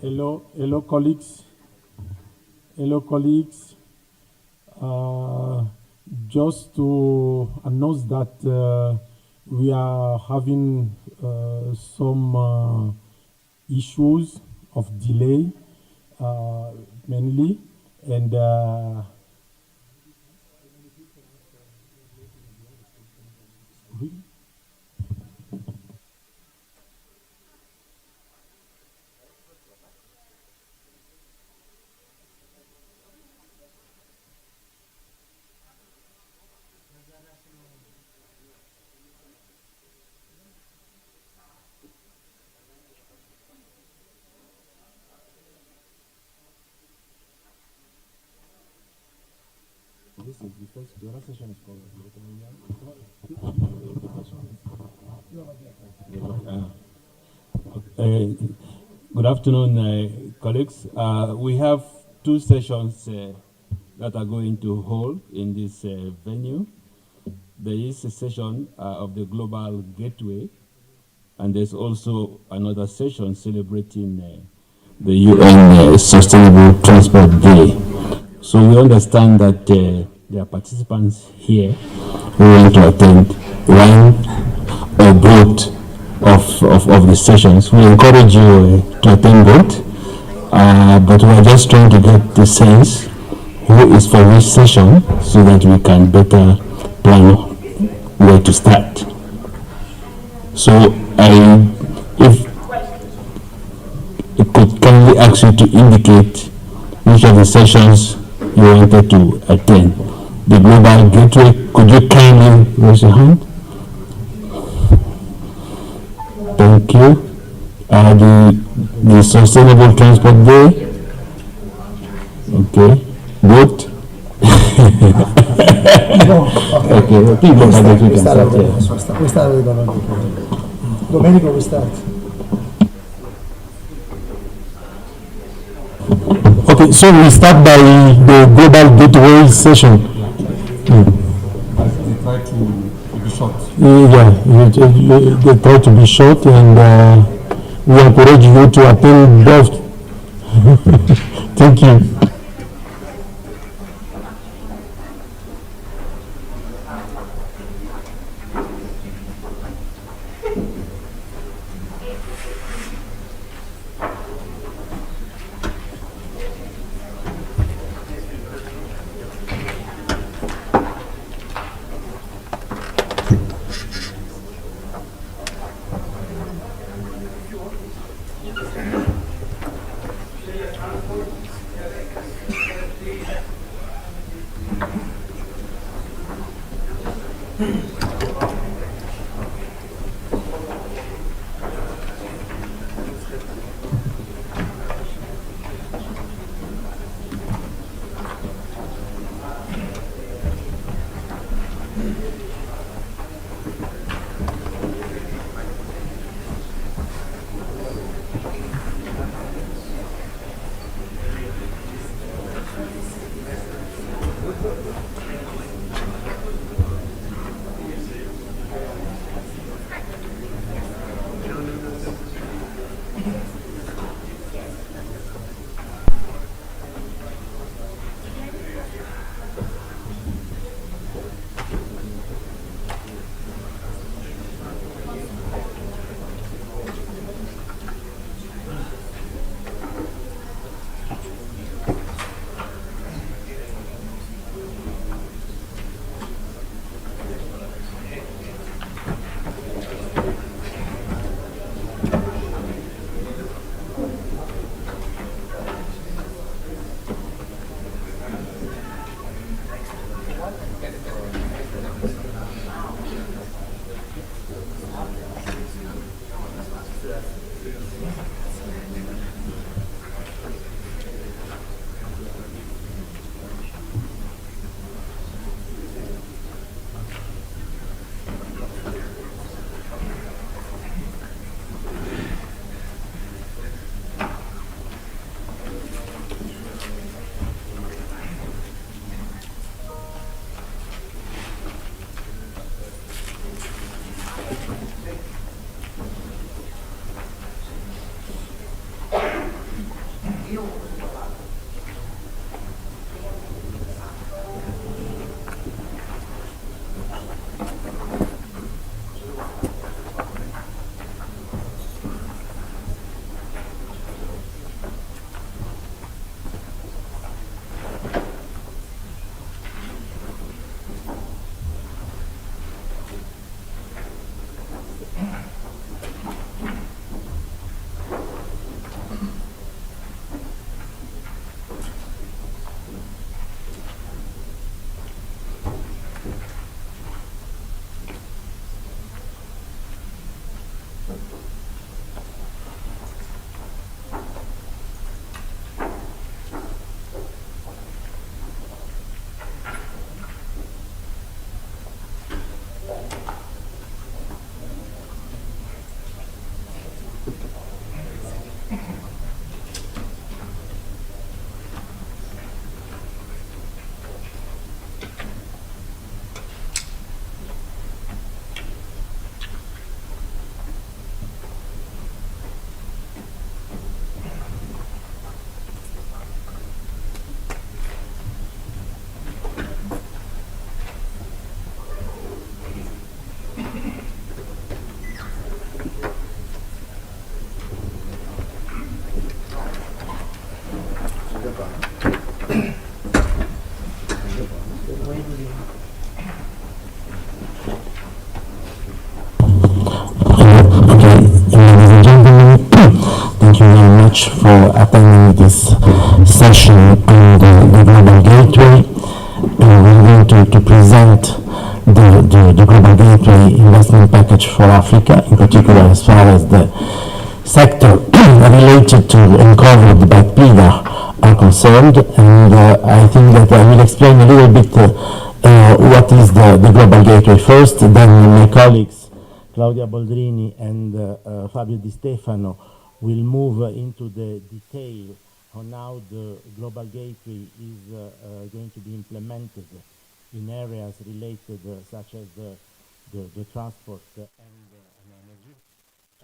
Hello, colleagues. Hello, colleagues. Uh, just to announce that we are having some issues of delay, mainly, and this is because the other session is called Good afternoon, colleagues. We have two sessions that are going to hold in this venue. There is a session of the Global Gateway, and there's also another session celebrating the UN Sustainable Transport Day. So we understand that there are participants here who want to attend one or both of the sessions. We encourage you to attend both, but we are just trying to get the sense who is for which session so that we can better plan where to start. So if I could kindly ask you to indicate which of the sessions you wanted to attend. The Global Gateway, could you kindly raise your hand? Thank you. The Sustainable Transport Day? Okay. Both? Okay, please look at the we start with Domenico, we start. okay, so we start by the Global Gateway session. They try to be short. Yeah, they try to be short, and we encourage you to attend both. Thank you. much for attending this session on the Global Gateway. We're going to present the Global Gateway investment package for Africa, in particular as far as the sector related to and covered by PIDA are concerned. And I think that I will explain a little bit what is the Global Gateway first, then my colleagues Claudia Boldrini and Fabio Di Stefano will move into the detail on how the Global Gateway is going to be implemented in areas related such as the transport and energy.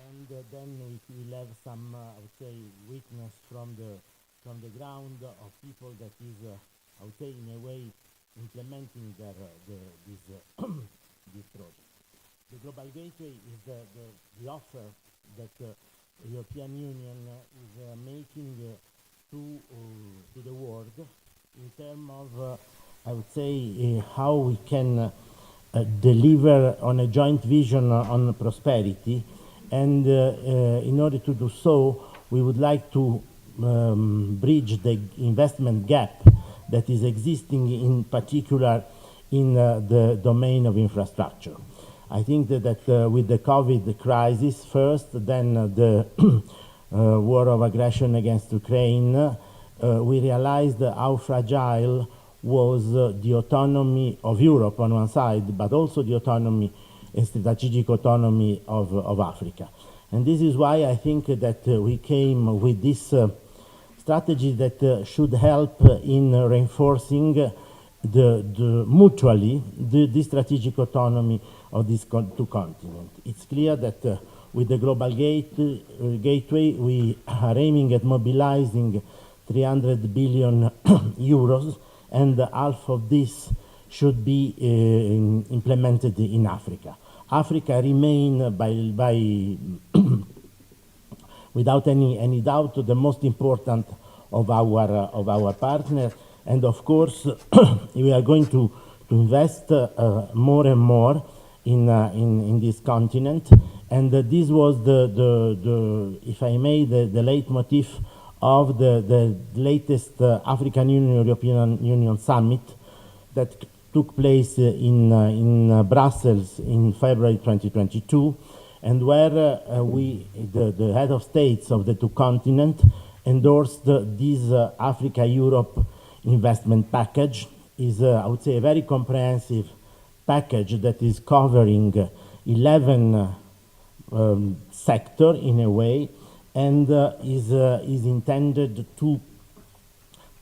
And then we will have some, I would say, witness from the ground of people that is, I would say, in a way, implementing this project. The Global Gateway is the offer that the European Union is making to the world in terms of, I would say, how we can deliver on a joint vision on prosperity. And in order to do so, we would like to bridge the investment gap that is existing, in particular in the domain of infrastructure. I think that with the COVID crisis first, then the war of aggression against Ukraine, we realized how fragile was the autonomy of Europe on one side, but also the autonomy and strategic autonomy of Africa. And this is why I think that we came with this strategy that should help in reinforcing mutually the strategic autonomy of these two continents. It's clear that with the Global Gateway, we are aiming at mobilizing 300 billion euros, and half of this should be implemented in Africa. Africa remain without any doubt the most important of our partners, and of course we are going to invest more and more in this continent, and this was if I may, the leitmotif of the latest African Union European Union summit that took place in Brussels in February 2022, and where the head of states of the two continents endorsed this Africa-Europe investment package. Is I would say a very comprehensive package that is covering 11 sectors in a way, and is intended to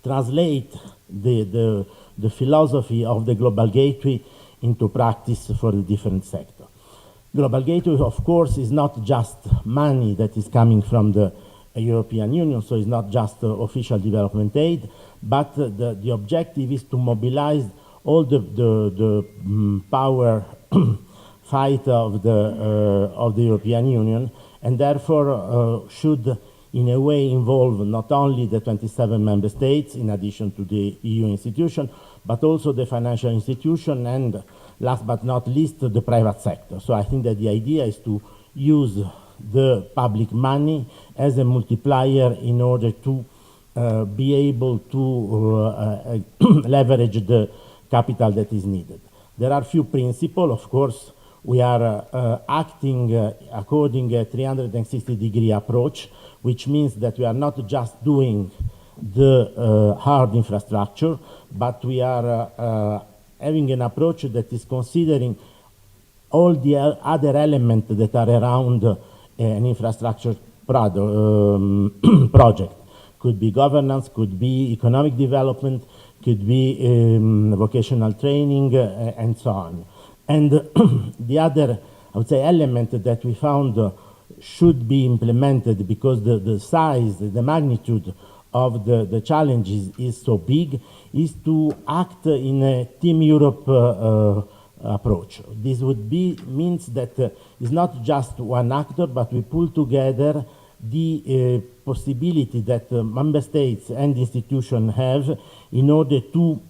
translate the philosophy of the Global Gateway into practice for the different sectors. Global Gateway, of course, is not just money that is coming from the European Union, so it's not just official development aid, but the objective is to mobilize all the power fight of the European Union, and therefore should in a way involve not only the 27 member states in addition to the EU institution, but also the financial institution, and last but not least the private sector. So I think that the idea is to use the public money as a multiplier in order to be able to leverage the capital that is needed. There are few principles, of course. We are acting according a 360-degree approach, which means that we are not just doing the hard infrastructure, but we are having an approach that is considering all the other elements that are around an infrastructure project. Could be governance, could be economic development, could be vocational training, and so on. And the other, I would say, element that we found should be implemented because the size, the magnitude of the challenges is so big, is to act in a Team Europe approach. This would means that it's not just one actor, but we pull together the possibility that member states and institutions have in order to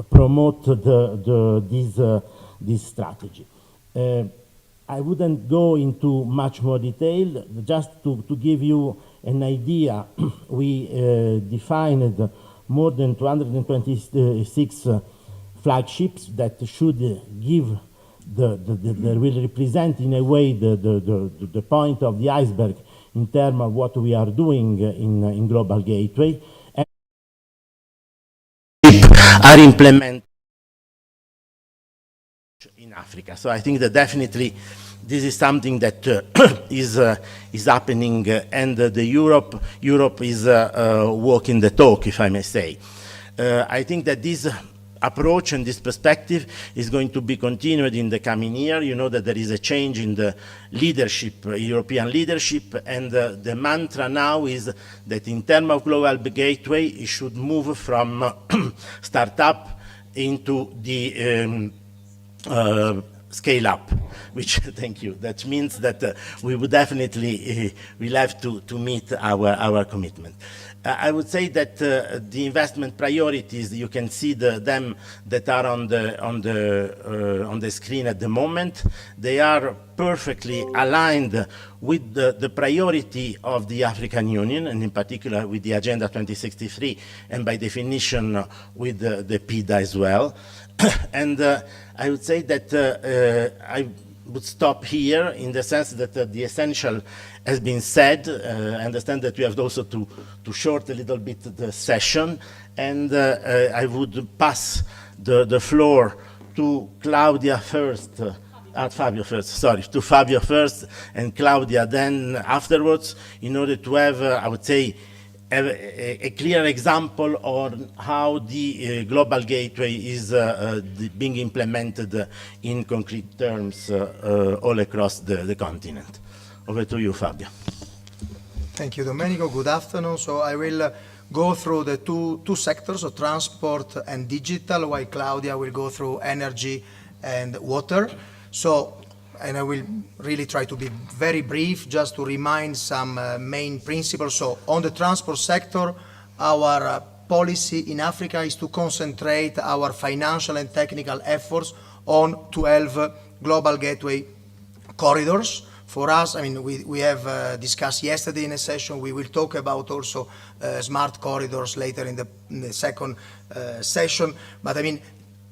promote this strategy. I wouldn't go into much more detail, just to give you an idea. We defined more than 226 flagships that should give will represent in a way the point of the iceberg in terms of what we are doing in Global Gateway. And are implemented in Africa. So I think that definitely this is something that is happening, and Europe is walking the talk, if I may say. I think that this approach and this perspective is going to be continued in the coming year. You know that there is a change in the leadership, European leadership, and the mantra now is that in terms of Global Gateway, it should move from startup into the scale up, which, thank you, that means that we would definitely will have to meet our commitment. I would say that the investment priorities, you can see them that are on the screen at the moment. They are perfectly aligned with the priority of the African Union, and in particular with the Agenda 2063, and by definition with the PIDA as well. And I would say that I would stop here in the sense that the essential has been said. I understand that we have also to short a little bit the session, and I would pass the floor to Claudia first, Fabio first, sorry, to Fabio first, and Claudia then afterwards, in order to have, I would say, a clear example on how the Global Gateway is being implemented in concrete terms all across the continent. Over to you, Fabio. Thank you, Domenico. Good afternoon. So I will go through the two sectors of transport and digital, while Claudia will go through energy and water. So, and I will really try to be very brief, just to remind some main principles. So on the transport sector, our policy in Africa is to concentrate our financial and technical efforts on 12 Global Gateway corridors. For us, I mean, we have discussed yesterday in a session. We will talk about also smart corridors later in the second session. But I mean,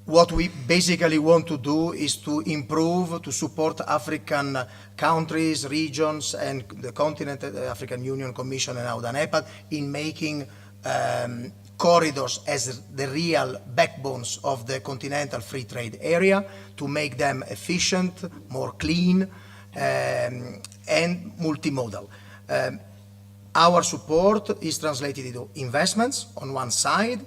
what we basically want to do is to improve, to support African countries, regions, and the continent, the African Union Commission and AUDA-NEPAD in making corridors as the real backbones of the continental free trade area, to make them efficient, more clean, and multimodal. Our support is translated into investments on one side,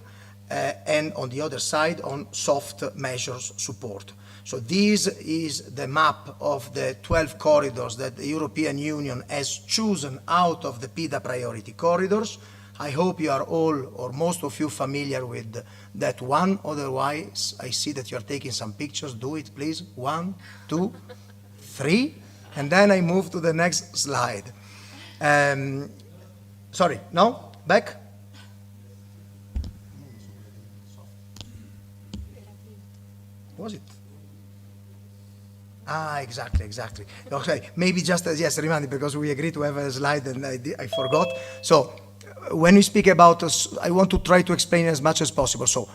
and on the other side on soft measures support. So this is the map of the 12 corridors that the European Union has chosen out of the PIDA priority corridors. I hope you are all, or most of you, familiar with that one. Otherwise, I see that you are taking some pictures. Do it, please. 1, 2, 3. And then I move to the next slide. Sorry, no? Back? Was it? Exactly. Okay, maybe just as, yes, remind me, because we agreed to have a slide and I forgot. So when we speak about, I want to try to explain as much as possible. So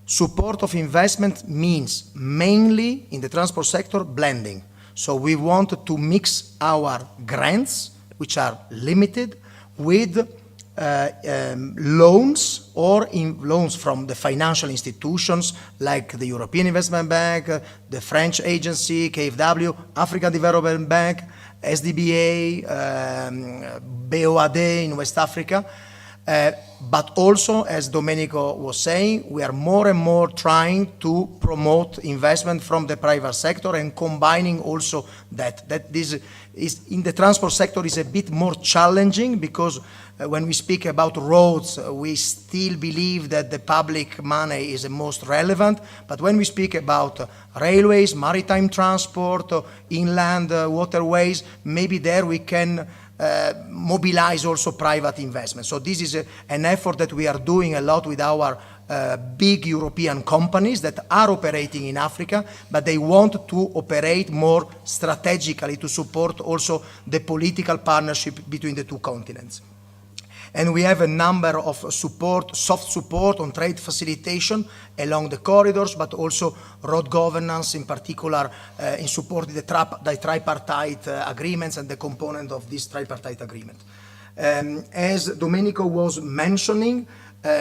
support of investment means mainly in the transport sector blending. So we want to mix our grants, which are limited, with loans or loans from the financial institutions like the European Investment Bank, the French agency, KfW, African Development Bank, SDBA, BOAD in West Africa. But also, as Domenico was saying, we are more and more trying to promote investment from the private sector and combining also that this is in the transport sector is a bit more challenging, because when we speak about roads, we still believe that the public money is the most relevant. But when we speak about railways, maritime transport, inland waterways, maybe there we can mobilize also private investment. So this is an effort that we are doing a lot with our big European companies that are operating in Africa, but they want to operate more strategically to support also the political partnership between the two continents. And we have a number of support, soft support on trade facilitation along the corridors, but also road governance, in particular in supporting the tripartite agreements and the component of this tripartite agreement. As Domenico was mentioning,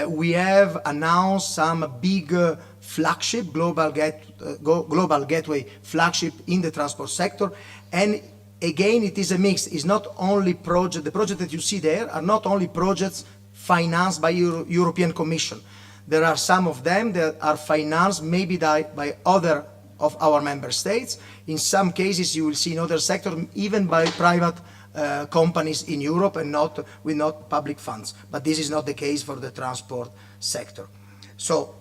we have announced some big flagship, global gateway flagship in the transport sector. And again, it is a mix. It's not only project, the projects that you see there are not only projects financed by European Commission. There are some of them that are financed maybe by other of our member states. In some cases, you will see in other sectors, even by private companies in Europe and with not public funds. But this is not the case for the transport sector. So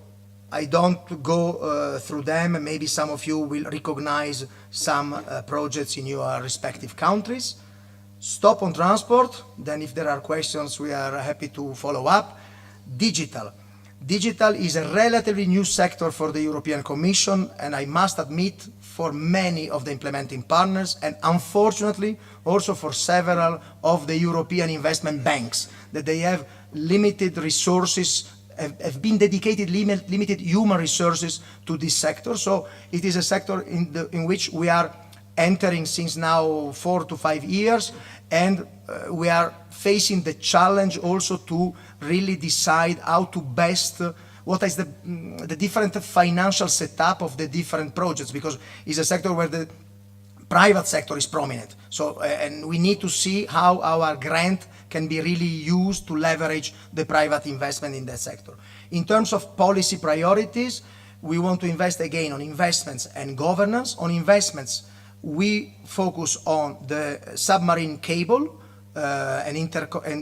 I don't go through them. Maybe some of you will recognize some projects in your respective countries. Stop on transport. Then if there are questions, we are happy to follow up. Digital. Digital is a relatively new sector for the European Commission, and I must admit for many of the implementing partners, and unfortunately also for several of the European investment banks, that they have limited resources, have been dedicated limited human resources to this sector. So it is a sector in which we are entering since now 4 to 5 years, and we are facing the challenge also to really decide how to best, what is the different financial setup of the different projects, because it's a sector where the private sector is prominent. So, and we need to see how our grant can be really used to leverage the private investment in that sector. In terms of policy priorities, we want to invest again on investments and governance. On investments, we focus on the submarine cable and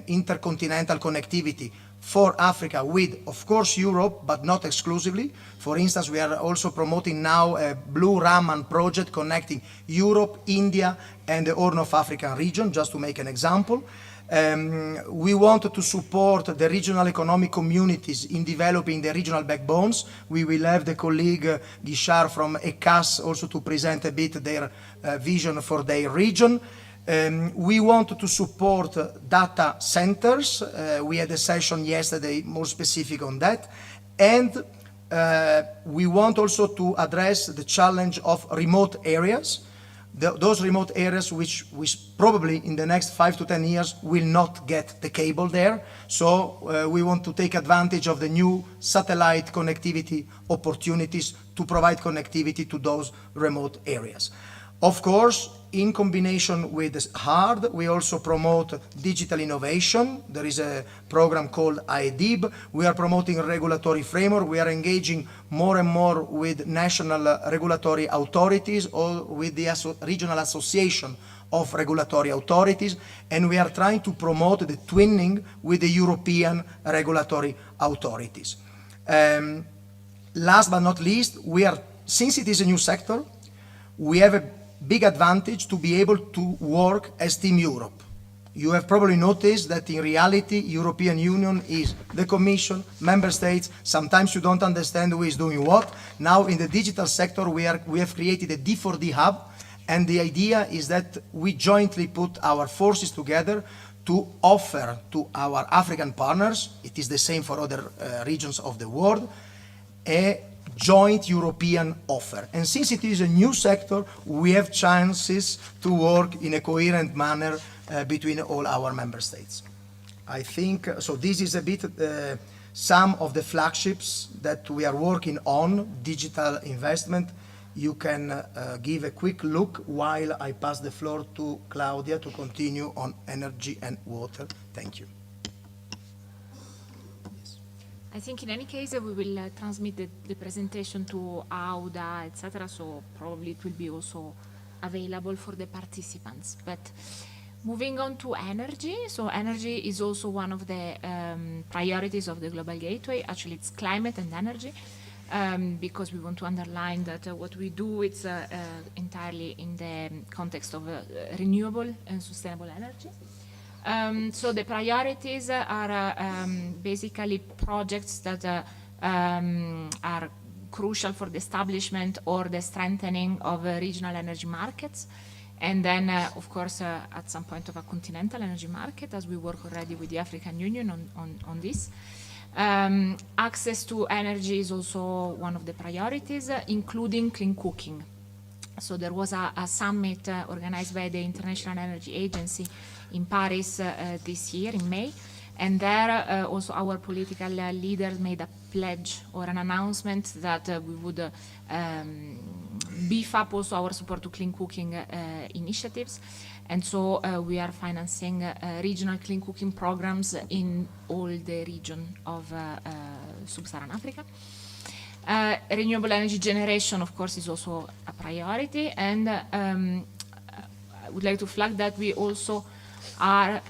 intercontinental connectivity for Africa with, of course, Europe, but not exclusively. For instance, we are also promoting now a Blue Raman project connecting Europe, India, and the Horn of Africa region, just to make an example. We want to support the regional economic communities in developing the regional backbones. We will have the colleague Guichard from ECAS also to present a bit their vision for their region. We want to support data centers. We had a session yesterday more specific on that. And we want also to address the challenge of remote areas. Those remote areas which probably in the next 5 to 10 years will not get the cable there. So we want to take advantage of the new satellite connectivity opportunities to provide connectivity to those remote areas. Of course, in combination with hard, we also promote digital innovation. There is a program called IDIB. We are promoting a regulatory framework. We are engaging more and more with national regulatory authorities or with the regional association of regulatory authorities, and we are trying to promote the twinning with the European regulatory authorities. Last but not least, since it is a new sector, we have a big advantage to be able to work as Team Europe. You have probably noticed that in reality, European Union is the Commission, member states. Sometimes you don't understand who is doing what. Now in the digital sector, we have created a D4D hub, and the idea is that we jointly put our forces together to offer to our African partners, it is the same for other regions of the world, a joint European offer. And since it is a new sector, we have chances to work in a coherent manner between all our member states. I think, so this is a bit some of the flagships that we are working on, digital investment. You can give a quick look while I pass the floor to Claudia to continue on energy and water. Thank you. I think in any case we will transmit the presentation to AUDA, etc. So probably it will be also available for the participants. But moving on to energy. So energy is also one of the priorities of the Global Gateway. Actually, it's climate and energy, because we want to underline that what we do is entirely in the context of renewable and sustainable energy. So the priorities are basically projects that are crucial for the establishment or the strengthening of regional energy markets. And then, of course, at some point of a continental energy market, as we work already with the African Union on this. Access to energy is also one of the priorities, including clean cooking. So there was a summit organized by the International Energy Agency in Paris this year in May. And there also our political leaders made a pledge or an announcement that we would beef up also our support to clean cooking initiatives. And so we are financing regional clean cooking programs in all the region of Sub-Saharan Africa. Renewable energy generation, of course, is also a priority. And I would like to flag that we also are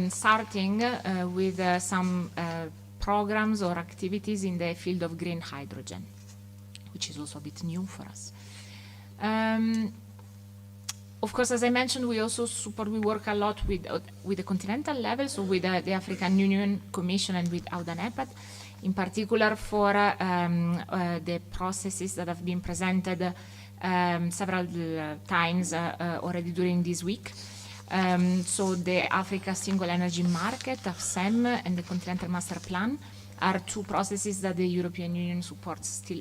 starting with some programs or activities in the field of green hydrogen, which is also a bit new for us. Of course, as I mentioned, we also we work a lot with the continental level, so with the African Union Commission and with AUDA-NEPAD, in particular for the processes that have been presented several times already during this week. So the Africa Single Energy Market, AFSEM, and the Continental Master Plan are two processes that the European Union supports still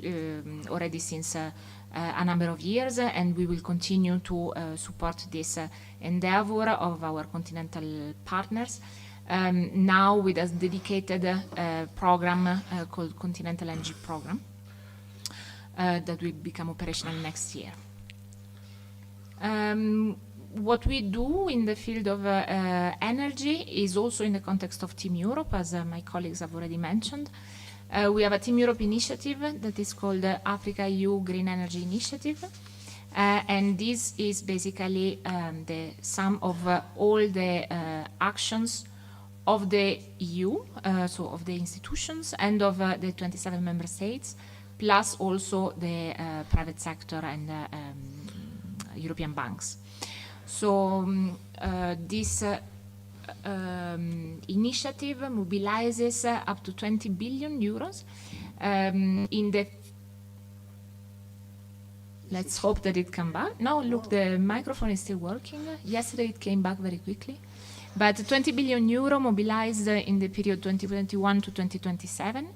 already since a number of years, and we will continue to support this endeavor of our continental partners, now with a dedicated program called Continental Energy Program that will become operational next year. What we do in the field of energy is also in the context of Team Europe, as my colleagues have already mentioned. We have a Team Europe initiative that is called the Africa EU Green Energy Initiative. And this is basically the sum of all the actions of the EU, so of the institutions, and of the 27 member states, plus also the private sector and European banks. So this initiative mobilizes up to 20 billion euros in the... Let's hope that it comes back. No, look, the microphone is still working. Yesterday it came back very quickly. But 20 billion euro mobilized in the period 2021 to 2027.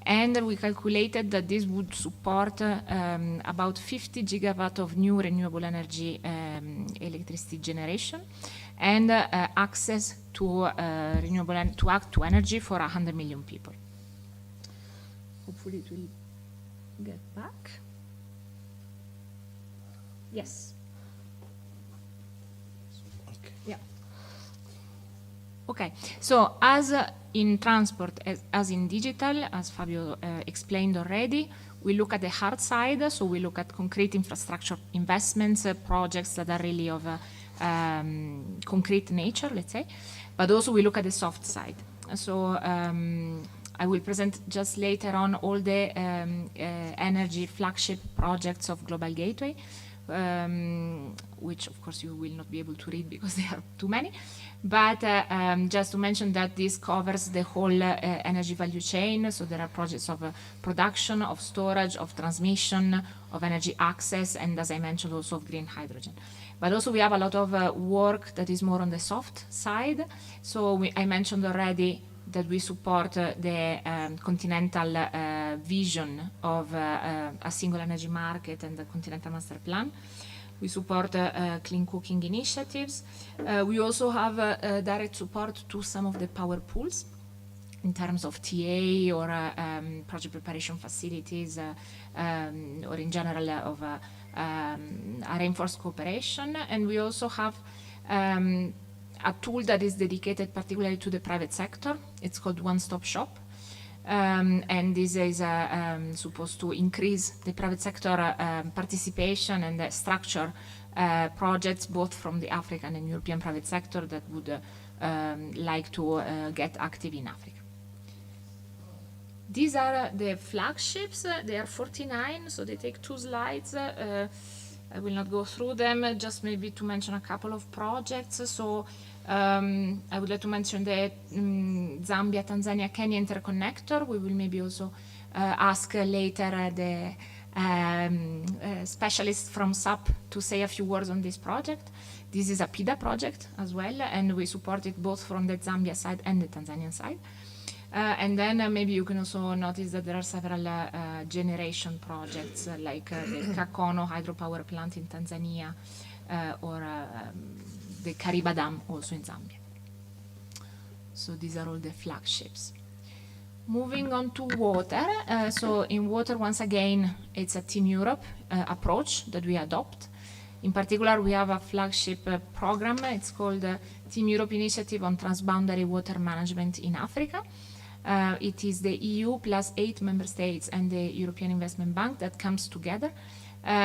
And we calculated that this would support about 50 gigawatt of new renewable energy electricity generation, and access to to energy for 100 million people. Hopefully it will get back. Yes. Okay. Yeah. Okay. So as in transport, as in digital, as Fabio explained already, we look at the hard side, so we look at concrete infrastructure investments, projects that are really of a concrete nature, let's say, but also we look at the soft side. So I will present just later on all the energy flagship projects of Global Gateway, which of course you will not be able to read because there are too many. But just to mention that this covers the whole energy value chain. So there are projects of production, of storage, of transmission, of energy access, and as I mentioned, also of green hydrogen. But also we have a lot of work that is more on the soft side. So I mentioned already that we support the continental vision of a single energy market and the Continental Master Plan. We support clean cooking initiatives. We also have direct support to some of the power pools in terms of TA or project preparation facilities, or in general of a reinforced cooperation. And we also have a tool that is dedicated particularly to the private sector. It's called One Stop Shop. And this is supposed to increase the private sector participation and structure projects both from the African and European private sector that would like to get active in Africa. These are the flagships. They are 49, so they take 2 slides. I will not go through them, just maybe to mention a couple of projects. So I would like to mention the Zambia, Tanzania, Kenya interconnector. We will maybe also ask later the specialists from SAP to say a few words on this project. This is a PIDA project as well, and we support it both from the Zambia side and the Tanzanian side. And then maybe you can also notice that there are several generation projects like the Kakono hydropower plant in Tanzania or the Kariba Dam also in Zambia. So these are all the flagships. Moving on to water. So in water, once again, it's a Team Europe approach that we adopt. In particular, we have a flagship program. It's called the Team Europe Initiative on Transboundary Water Management in Africa. It is the EU plus 8 member states and the European Investment Bank that comes together,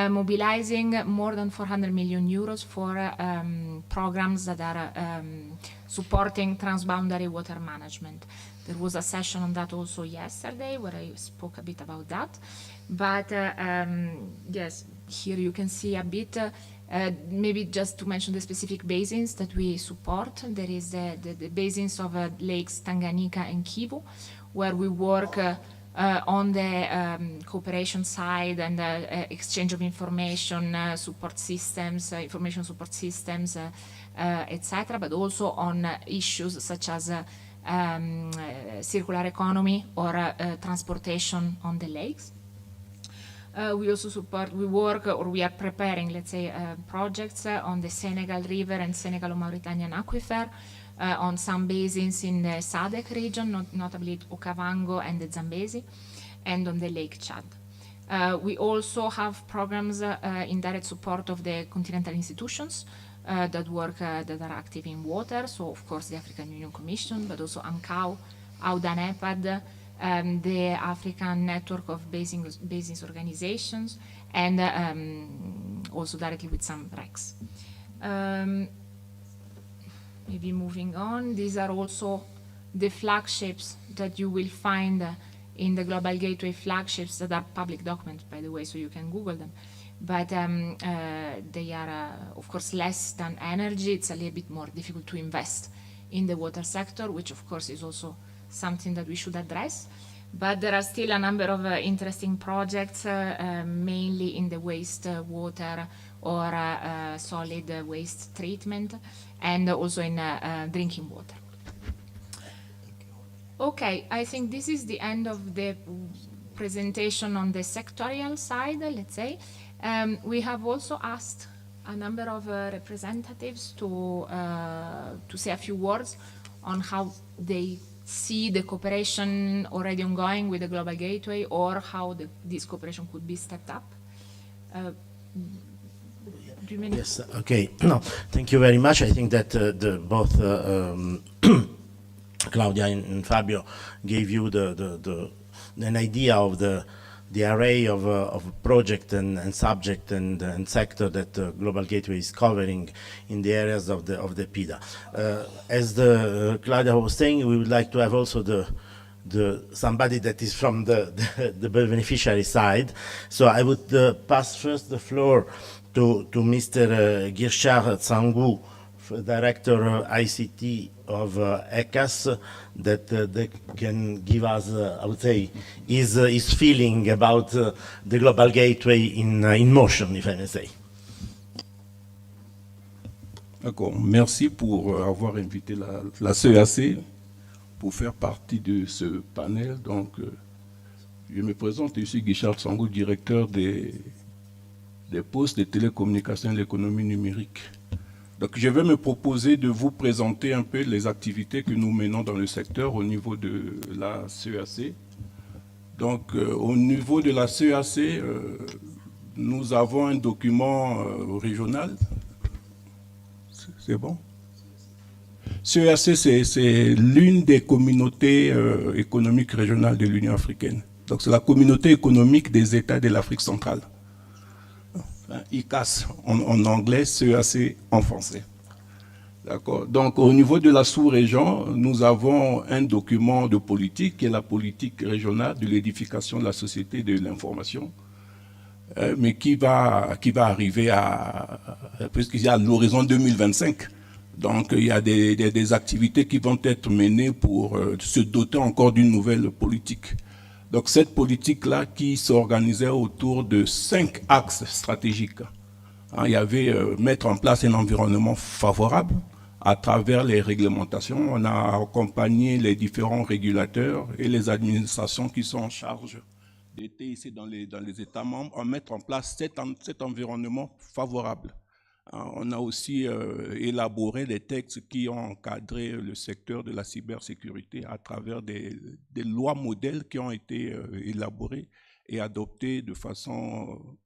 mobilizing more than 400 million euros for programs that are supporting transboundary water management. There was a session on that also yesterday where I spoke a bit about that. But yes, here you can see a bit, maybe just to mention the specific basins that we support. There is the basins of lakes Tanganyika and Kivu, where we work on the cooperation side and exchange of information, support systems, information support systems, etc., but also on issues such as circular economy or transportation on the lakes. We also support, we work, or we are preparing, let's say, projects on the Senegal River and Senegal-Mauritanian aquifer, on some basins in the SADC region, notably Okavango and the Zambezi, and on the Lake Chad. We also have programs in direct support of the continental institutions that work, that are active in water. So, of course, the African Union Commission, but also ANCAO, AUDA-NEPAD, the African Network of Basins Organizations, and also directly with some RECs. Maybe moving on, these are also the flagships that you will find in the Global Gateway flagships that are public documents, by the way, so you can Google them. But they are, of course, less than energy. It's a little bit more difficult to invest in the water sector, which, of course, is also something that we should address. But there are still a number of interesting projects, mainly in the waste water or solid waste treatment, and also in drinking water. Okay, I think this is the end of the presentation on the sectorial side, let's say. We have also asked a number of representatives to say a few words on how they see the cooperation already ongoing with the Global Gateway, or how this cooperation could be stepped up. Yes, okay. No, thank you very much. I think that both Claudia and Fabio gave you an idea of the array of project and subject and sector that Global Gateway is covering in the areas of the PIDA. As Claudia was saying, we would like to have also somebody that is from the beneficiary side. So I would pass first the floor to Mr. Girchard Tsangou, Director ICT of ECAS, that they can give us, I would say, his feeling about the Global Gateway in motion, if I may say. D'accord. Merci pour avoir invité la CEAC pour faire partie de ce panel. Donc, je me présente, je suis Girchard Tsangou, directeur des postes de télécommunications et de l'économie numérique. Donc, je vais me proposer de vous présenter un peu les activités que nous menons dans le secteur au niveau de la CEAC. Donc, au niveau de la CEAC, nous avons un document régional. C'est bon? CEAC, c'est l'une des communautés économiques régionales de l'Union africaine. Donc, c'est la communauté économique des États de l'Afrique centrale. ICAS en anglais, CEAC en français. D'accord. Donc, au niveau de la sous-région, nous avons un document de politique qui est la politique régionale de l'édification de la société de l'information, mais qui va arriver puisqu'il y a l'horizon 2025. Donc, il y a des activités qui vont être menées pour se doter encore d'une nouvelle politique. Donc cette politique-là qui s'organisait autour de 5 axes stratégiques. Hein, il y avait mettre en place un environnement favorable à travers les réglementations. On a accompagné les différents régulateurs et les administrations qui sont en charge des TIC dans les États membres à mettre en place cet environnement favorable. On a aussi élaboré des textes qui ont encadré le secteur de la cybersécurité à travers des lois modèles qui ont été élaborées et adoptées de façon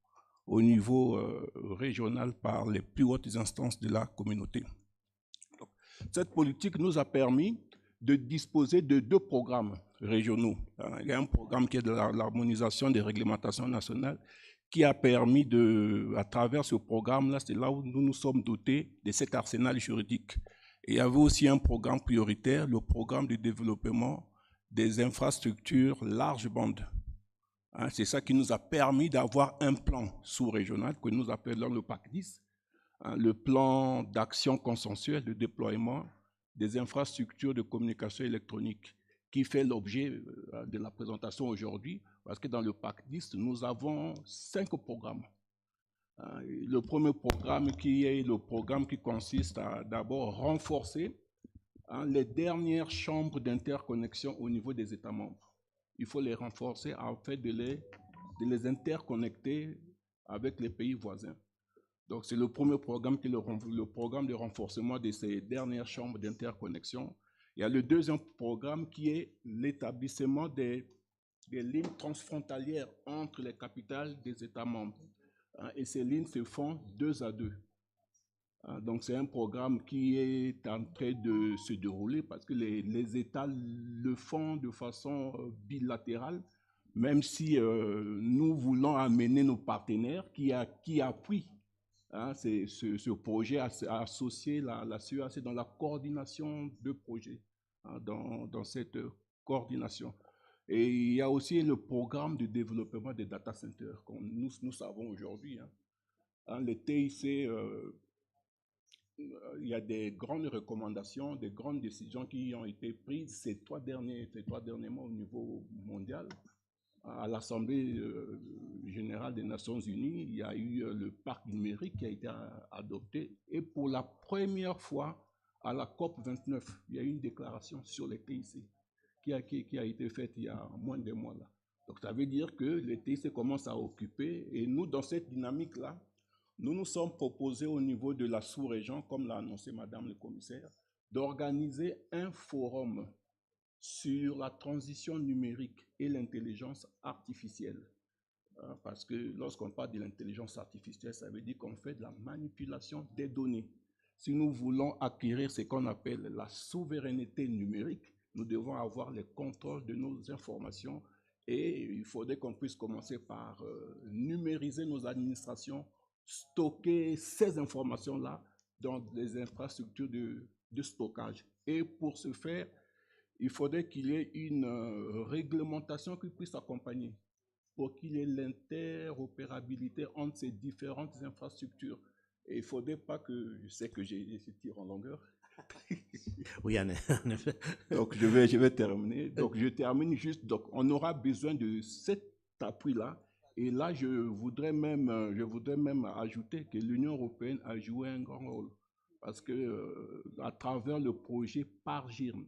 au niveau régional par les plus hautes instances de la communauté. Donc, cette politique nous a permis de disposer de 2 programmes régionaux. Il y a un programme qui est de l'harmonisation des réglementations nationales qui a permis à travers ce programme-là, c'est là où nous nous sommes dotés de cet arsenal juridique. Et il y avait aussi un programme prioritaire, le programme de développement des infrastructures large bande. Hein, c'est ça qui nous a permis d'avoir un plan sous-régional que nous appelons le PAC 10, hein, le plan d'action consensuelle de déploiement des infrastructures de communication électronique, qui fait l'objet de la présentation aujourd'hui, parce que dans le PAC 10, nous avons 5 programmes. Le premier programme qui est le programme qui consiste à d'abord renforcer les dernières chambres d'interconnexion au niveau des États membres. Il faut les renforcer afin de les interconnecter avec les pays voisins. Donc c'est le premier programme qui est le programme de renforcement de ces dernières chambres d'interconnexion. Il y a le deuxième programme qui est l'établissement des lignes transfrontalières entre les capitales des États membres. Et ces lignes se font 2 à 2. Donc c'est un programme qui est en train de se dérouler parce que les États le font de façon bilatérale, même si nous voulons amener nos partenaires qui appuient ce projet à associer la CEAC dans la coordination de projets, dans cette coordination. Et il y a aussi le programme de développement des data centers, comme nous savons aujourd'hui. Les TIC, il y a des grandes recommandations, des grandes décisions qui ont été prises ces trois derniers mois au niveau mondial. À l'Assemblée générale des Nations Unies, il y a eu le parc numérique qui a été adopté. Et pour la première fois, à la COP29, il y a eu une déclaration sur les TIC qui a été faite il y a moins de mois là. Donc ça veut dire que les TIC commencent à occuper. Et nous, dans cette dynamique-là, nous nous sommes proposés au niveau de la sous-région, comme l'a annoncé Madame le commissaire, d'organiser un forum sur la transition numérique et l'intelligence artificielle. Parce que lorsqu'on parle de l'intelligence artificielle, ça veut dire qu'on fait de la manipulation des données. Si nous voulons acquérir ce qu'on appelle la souveraineté numérique, nous devons avoir le contrôle de nos informations et il faudrait qu'on puisse commencer par numériser nos administrations, stocker ces informations-là dans des infrastructures de stockage. Et pour ce faire, il faudrait qu'il y ait une réglementation qui puisse accompagner pour qu'il y ait l'interopérabilité entre ces différentes infrastructures. Et il ne faudrait pas que, je sais que je tire en longueur. Oui, en effet. Donc je vais terminer. Donc je termine juste. Donc on aura besoin de cet appui-là. Et là, je voudrais même ajouter que l'Union européenne a joué un grand rôle. Parce que à travers le projet PARGIRN,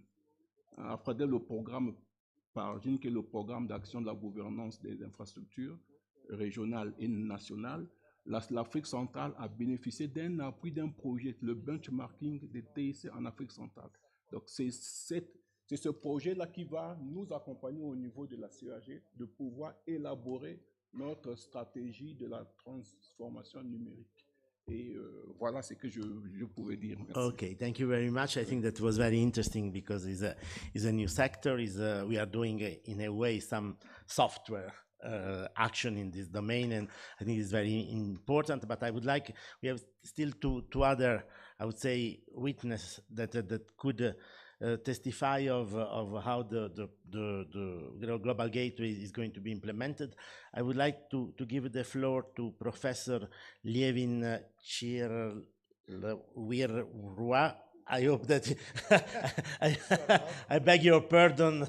à travers le programme PARGIRN, qui est le programme d'action de la gouvernance des infrastructures régionales et nationales, l'Afrique centrale a bénéficié d'un appui d'un projet, le benchmarking des TIC en Afrique centrale. Donc c'est ce projet-là qui va nous accompagner au niveau de la CEAG de pouvoir élaborer notre stratégie de la transformation numérique. Et voilà ce que je pouvais dire. Merci. Okay, thank you very much. I think that was very interesting because it's a new sector. We are doing, in a way, some software action in this domain, and I think it's very important. But I would like, we have still two other, I would say, witnesses that could testify of how the Global Gateway is going to be implemented. I would like to give the floor to Professor Lievin Chirlwirwa, I hope that I beg your pardon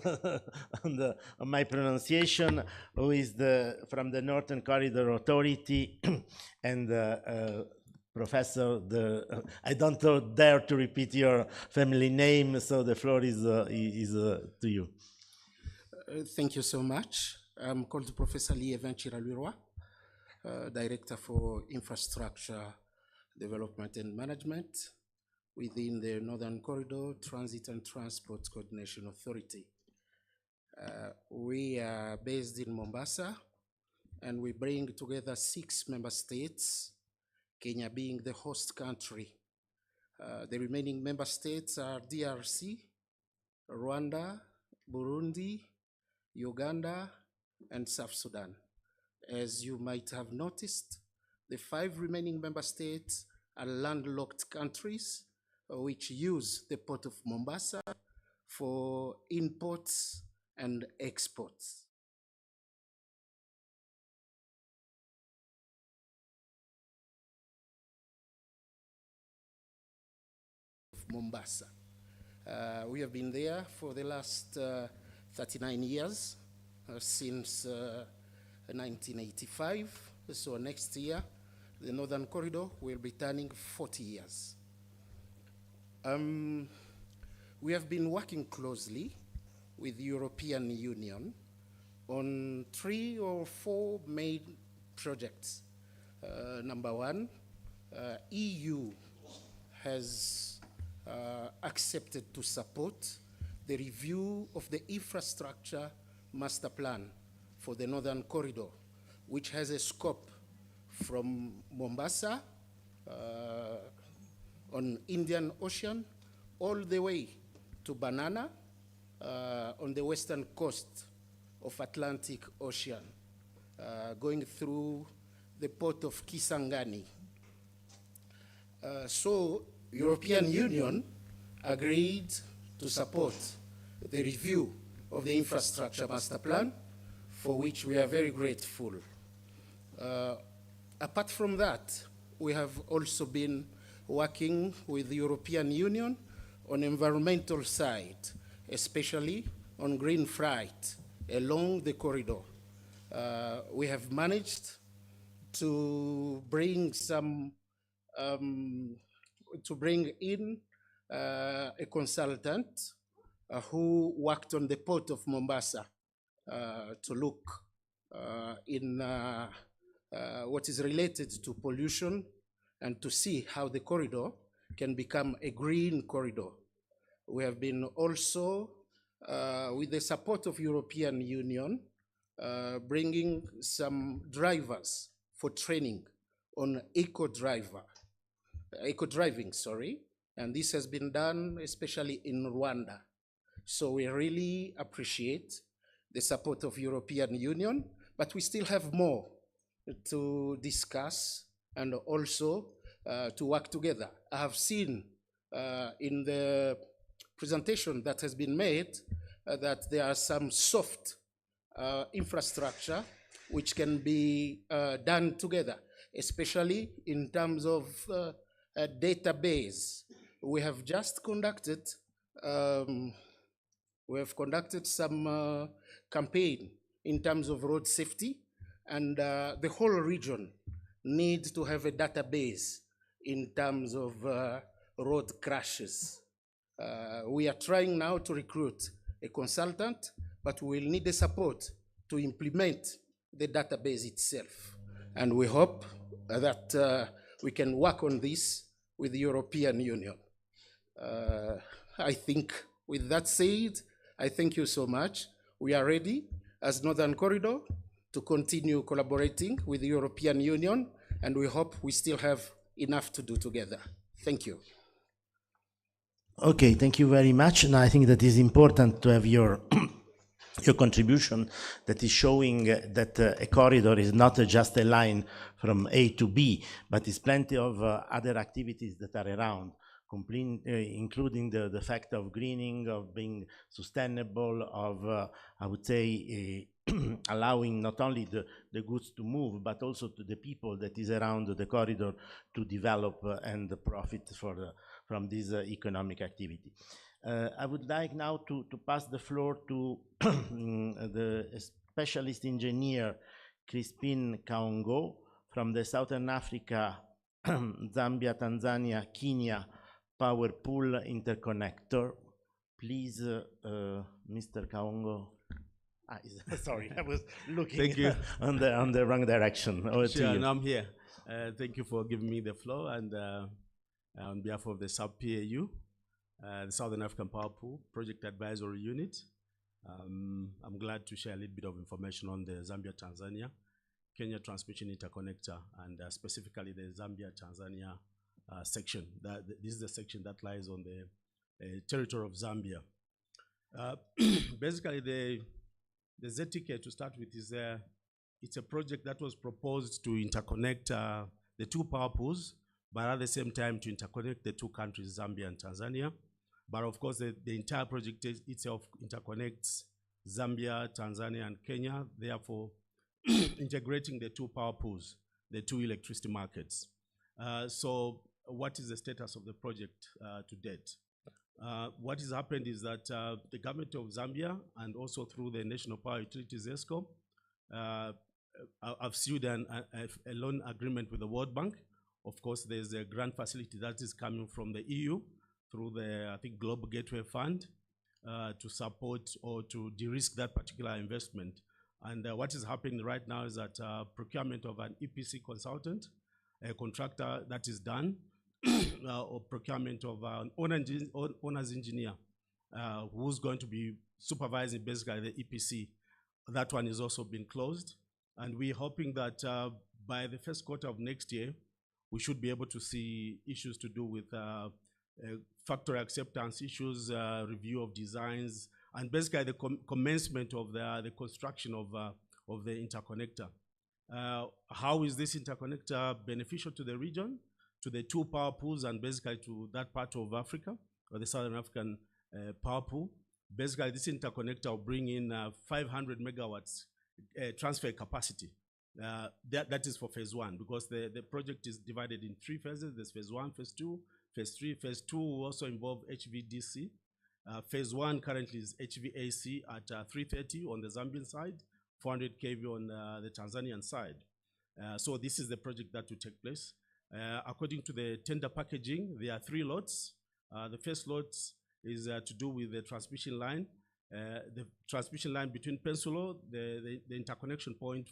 on my pronunciation. Who is from the Northern Corridor Authority, and Professor. I don't dare to repeat your family name, so the floor is to you. Thank you so much. I'm called Professor Liévin Chiralurwa, Director for Infrastructure Development and Management within the Northern Corridor Transit and Transport Coordination Authority. We are based in Mombasa, and we bring together 6 member states, Kenya being the host country. The remaining member states are DRC, Rwanda, Burundi, Uganda, and South Sudan. As you might have noticed, the 5 remaining member states are landlocked countries which use the port of Mombasa for imports and exports. Mombasa. We have been there for the last 39 years, since 1985. So next year, the Northern Corridor will be turning 40 years. We have been working closely with the European Union on 3 or 4 main projects. Number 1, EU has accepted to support the review of the infrastructure master plan for the Northern Corridor, which has a scope from Mombasa on Indian Ocean all the way to Banana on the western coast of Atlantic Ocean, going through the port of Kisangani. So European Union agreed to support the review of the infrastructure master plan, for which we are very grateful. Apart from that, we have also been working with the European Union on environmental side, especially on green freight along the corridor. We have managed to bring in a consultant who worked on the port of Mombasa to look in what is related to pollution and to see how the corridor can become a green corridor. We have been also, with the support of European Union, bringing some drivers for training on eco-driving, and this has been done especially in Rwanda. So we really appreciate the support of European Union, but we still have more to discuss and also to work together. I have seen in the presentation that has been made that there are some soft infrastructure which can be done together, especially in terms of a database. We have just conducted some campaign in terms of road safety, and the whole region needs to have a database in terms of road crashes. We are trying now to recruit a consultant, but we will need the support to implement the database itself. And we hope that we can work on this with the European Union. I think with that said, I thank you so much. We are ready as Northern Corridor to continue collaborating with the European Union, and we hope we still have enough to do together. Thank you. Okay, thank you very much. And I think that is important to have your contribution that is showing that a corridor is not just a line from A to B, but is plenty of other activities that are around, including the fact of greening, of being sustainable, of, I would say, allowing not only the goods to move, but also to the people that is around the corridor to develop and profit from this economic activity. I would like now to pass the floor to the specialist engineer Crispin Kaongo from the Southern Africa, Zambia, Tanzania, Kenya Power Pool Interconnector. Please, Mr. Kaongo. Sorry, I was looking Thank you. on the wrong direction. Over to Sure, you. and I'm here. Thank you for giving me the floor, and on behalf of the SAP-PAU, the Southern African Power Pool Project Advisory Unit, I'm glad to share a little bit of information on the Zambia-Tanzania Kenya Transmission Interconnector, and specifically the Zambia-Tanzania section. This is the section that lies on the territory of Zambia. Basically, the ZTK, to start with, is it's a project that was proposed to interconnect the two power pools, but at the same time to interconnect the two countries, Zambia and Tanzania. But of course, the entire project itself interconnects Zambia, Tanzania, and Kenya, therefore integrating the two power pools, the two electricity markets. So what is the status of the project to date? What has happened is that the government of Zambia, and also through the National Power Utilities ESCO, have sealed a loan agreement with the World Bank. Of course, there's a grant facility that is coming from the EU through the, I think, Global Gateway Fund to support or to de-risk that particular investment. And what is happening right now is that procurement of an EPC consultant, a contractor that is done, or procurement of an owner's engineer who's going to be supervising basically the EPC. That one is also been closed. And we're hoping that by the first quarter of next year, we should be able to see issues to do with factory acceptance issues, review of designs, and basically the commencement of the construction of the interconnector. How is this interconnector beneficial to the region, to the two power pools, and basically to that part of Africa, or the Southern African power pool? Basically, this interconnector will bring in 500 megawatts transfer capacity. That is for phase one, because the project is divided in 3 phases. There's phase 1, phase 2, phase 3. Phase 2 will also involve HVDC. Phase 1 currently is HVAC at 330 on the Zambian side, 400 kV on the Tanzanian side. So this is the project that will take place. According to the tender packaging, there are 3 lots. The first lot is to do with the transmission line. The transmission line between Pensulo, the interconnection point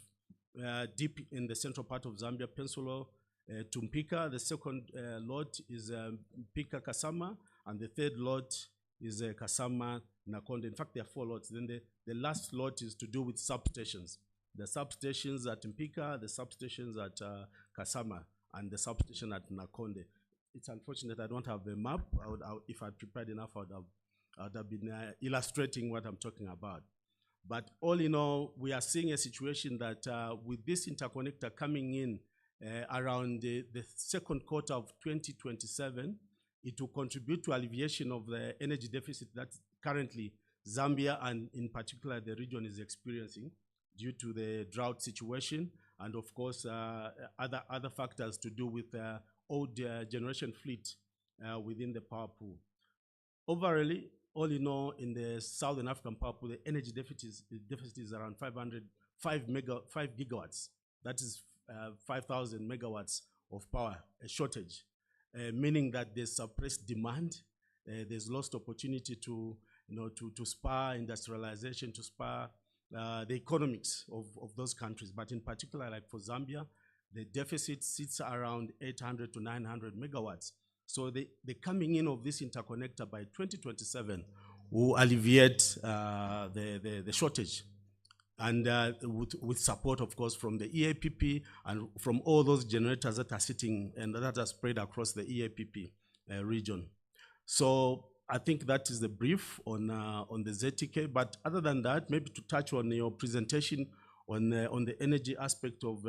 deep in the central part of Zambia, Pensulo to Mpika. The second lot is Mpika Kasama, and the third lot is Kasama Nakonde. In fact, there are 4 lots. Then the last lot is to do with substations. The substations at Mpika, the substations at Kasama, and the substation at Nakonde. It's unfortunate I don't have the map. If I prepared enough, I would have been illustrating what I'm talking about. But all in all, we are seeing a situation that with this interconnector coming in around the second quarter of 2027, it will contribute to alleviation of the energy deficit that currently Zambia, and in particular the region, is experiencing due to the drought situation, and of course other factors to do with old generation fleet within the power pool. Overall, all in all, in the Southern African power pool, the energy deficit is around 5 gigawatts. That is 5,000 megawatts of power, a shortage, meaning that there's suppressed demand. There's lost opportunity to spur industrialization, to spur the economics of those countries. But in particular, like for Zambia, the deficit sits around 800 to 900 megawatts. So the coming in of this interconnector by 2027 will alleviate the shortage, and with support, of course, from the EAPP and from all those generators that are sitting and that are spread across the EAPP region. So I think that is the brief on the ZTK. But other than that, maybe to touch on your presentation on the energy aspect of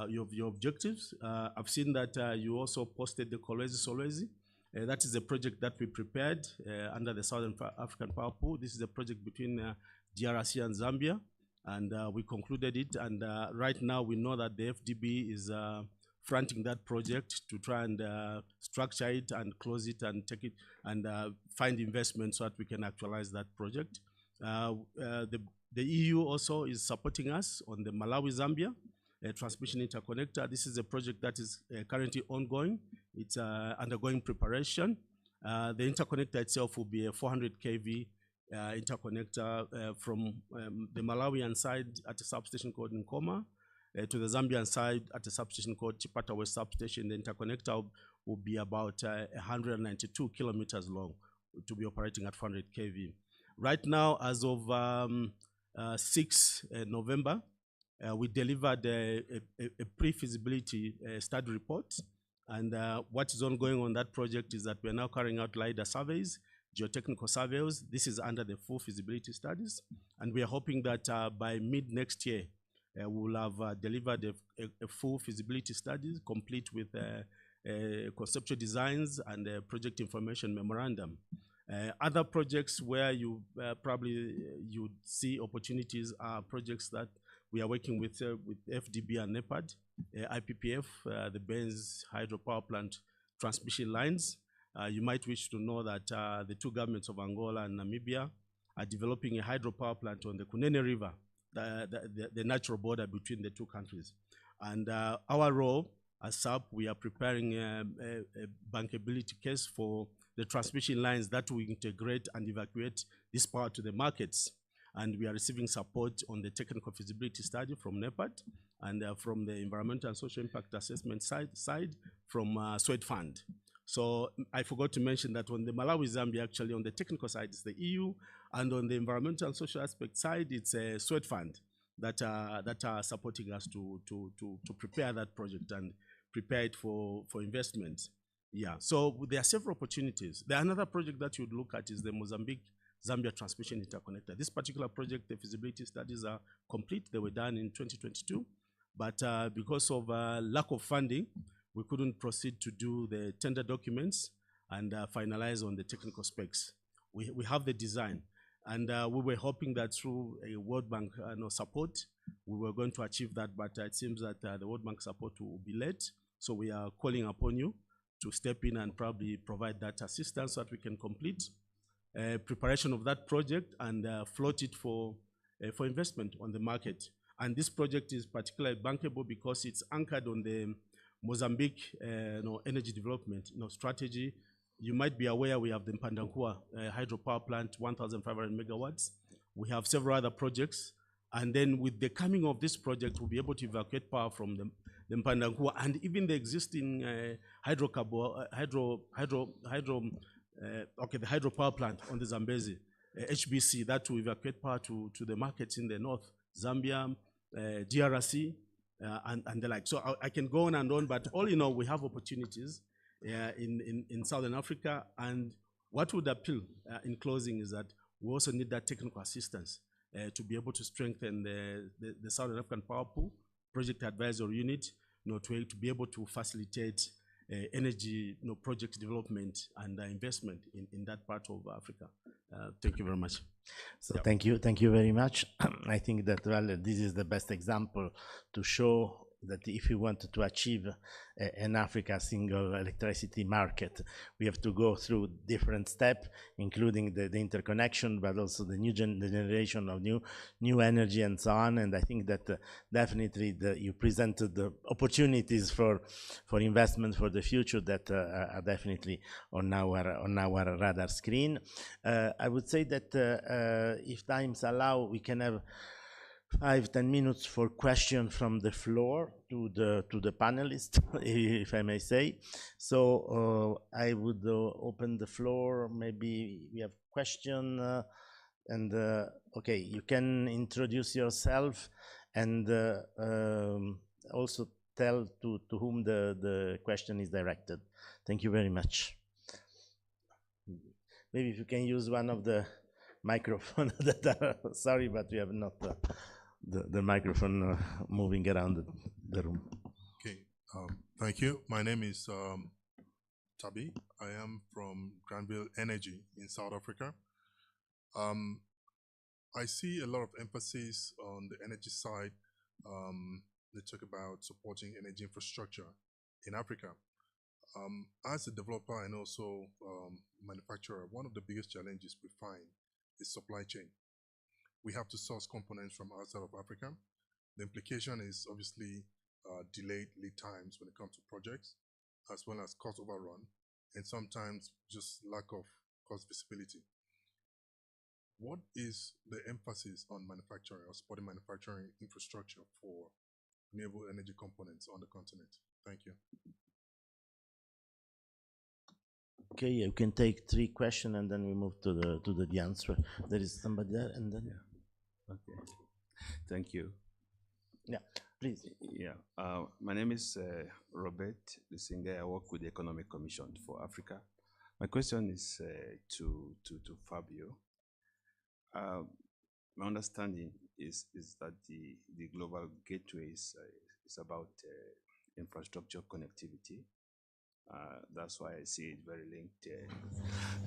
your objectives. I've seen that you also posted the Kolwezi Solwezi. That is a project that we prepared under the Southern African Power Pool. This is a project between DRC and Zambia. and we concluded it. And right now we know that the FDB is fronting that project to try and structure it and close it and take it and find investment so that we can actualize that project. The EU also is supporting us on the Malawi-Zambia transmission interconnector. This is a project that is currently ongoing. It's undergoing preparation. The interconnector itself will be a 400 kV interconnector from the Malawian side at a substation called Nkoma to the Zambian side at a substation called Chipata West Substation. The interconnector will be about 192 kilometers long to be operating at 400 kV. Right now, as of 6 November, we delivered a pre-feasibility study report. And what is ongoing on that project is that we are now carrying out LiDAR surveys, geotechnical surveys. This is under the full feasibility studies. And we are hoping that by mid next year, we will have delivered a full feasibility study complete with conceptual designs and a project information memorandum. Other projects where you probably you see opportunities are projects that we are working with FDB and NEPAD, IPPF, the Benz hydropower plant transmission lines. You might wish to know that the two governments of Angola and Namibia are developing a hydropower plant on the Kunene River, the natural border between the two countries. And our role as SAP, we are preparing a bankability case for the transmission lines that will integrate and evacuate this power to the markets. And we are receiving support on the technical feasibility study from NEPAD and from the environmental and social impact assessment side from SWED Fund. So I forgot to mention that on the Malawi-Zambia, actually on the technical side, it's the EU, and on the environmental and social aspect side, it's a SWED Fund that are supporting us to prepare that project and prepare it for investment. Yeah, so there are several opportunities. Another project that you would look at is the Mozambique-Zambia Transmission Interconnector. This particular project, the feasibility studies are complete. They were done in 2022, but because of lack of funding, we couldn't proceed to do the tender documents and finalize on the technical specs. We have the design, and we were hoping that through a World Bank support, we were going to achieve that, but it seems that the World Bank support will be late, so we are calling upon you to step in and probably provide that assistance so that we can complete preparation of that project and float it for investment on the market. And this project is particularly bankable because it's anchored on the Mozambique energy development strategy. You might be aware we have the Mpandankua hydropower plant, 1,500 megawatts. We have several other projects. And then with the coming of this project, we'll be able to evacuate power from the Mpandankua and even the existing the hydropower plant on the Zambezi, HBC, that will evacuate power to the markets in the north, Zambia, DRC, and the like. So I can go on, but all in all, we have opportunities in Southern Africa. And what would appeal in closing is that we also need that technical assistance to be able to strengthen the Southern African Power Pool Project Advisory Unit, to be able to facilitate energy project development and investment in that part of Africa. Thank you very much. So thank you very much. I think that this is the best example to show that if we want to achieve an Africa single electricity market, we have to go through different steps, including the interconnection, but also the generation of new energy and so on. And I think that definitely you presented the opportunities for investment for the future that are definitely on our radar screen. I would say that if times allow, we can have 5-10 minutes for question from the floor to the panelists, if I may say. So I would open the floor. Maybe we have question, and okay, you can introduce yourself and also tell to whom the question is directed. Thank you very much. Maybe if you can use one of the microphones that are, sorry, but we have not the microphone moving around the room. Okay, thank you. My name is Tabi. I am from Granville Energy in South Africa. I see a lot of emphasis on the energy side. They talk about supporting energy infrastructure in Africa. As a developer and also manufacturer, one of the biggest challenges we find is supply chain. We have to source components from outside of Africa. The implication is obviously delayed lead times when it comes to projects, as well as cost overrun, and sometimes just lack of cost visibility. What is the emphasis on manufacturing or supporting manufacturing infrastructure for renewable energy components on the continent? Thank you. Okay, you can take 3 questions and then we move to the answer. There is somebody there and then. Okay, thank you. Yeah, please. Yeah, my name is Robert Lusinga. I work with the Economic Commission for Africa. My question is to Fabio. My understanding is that the Global Gateway is about infrastructure connectivity. That's why I see it very linked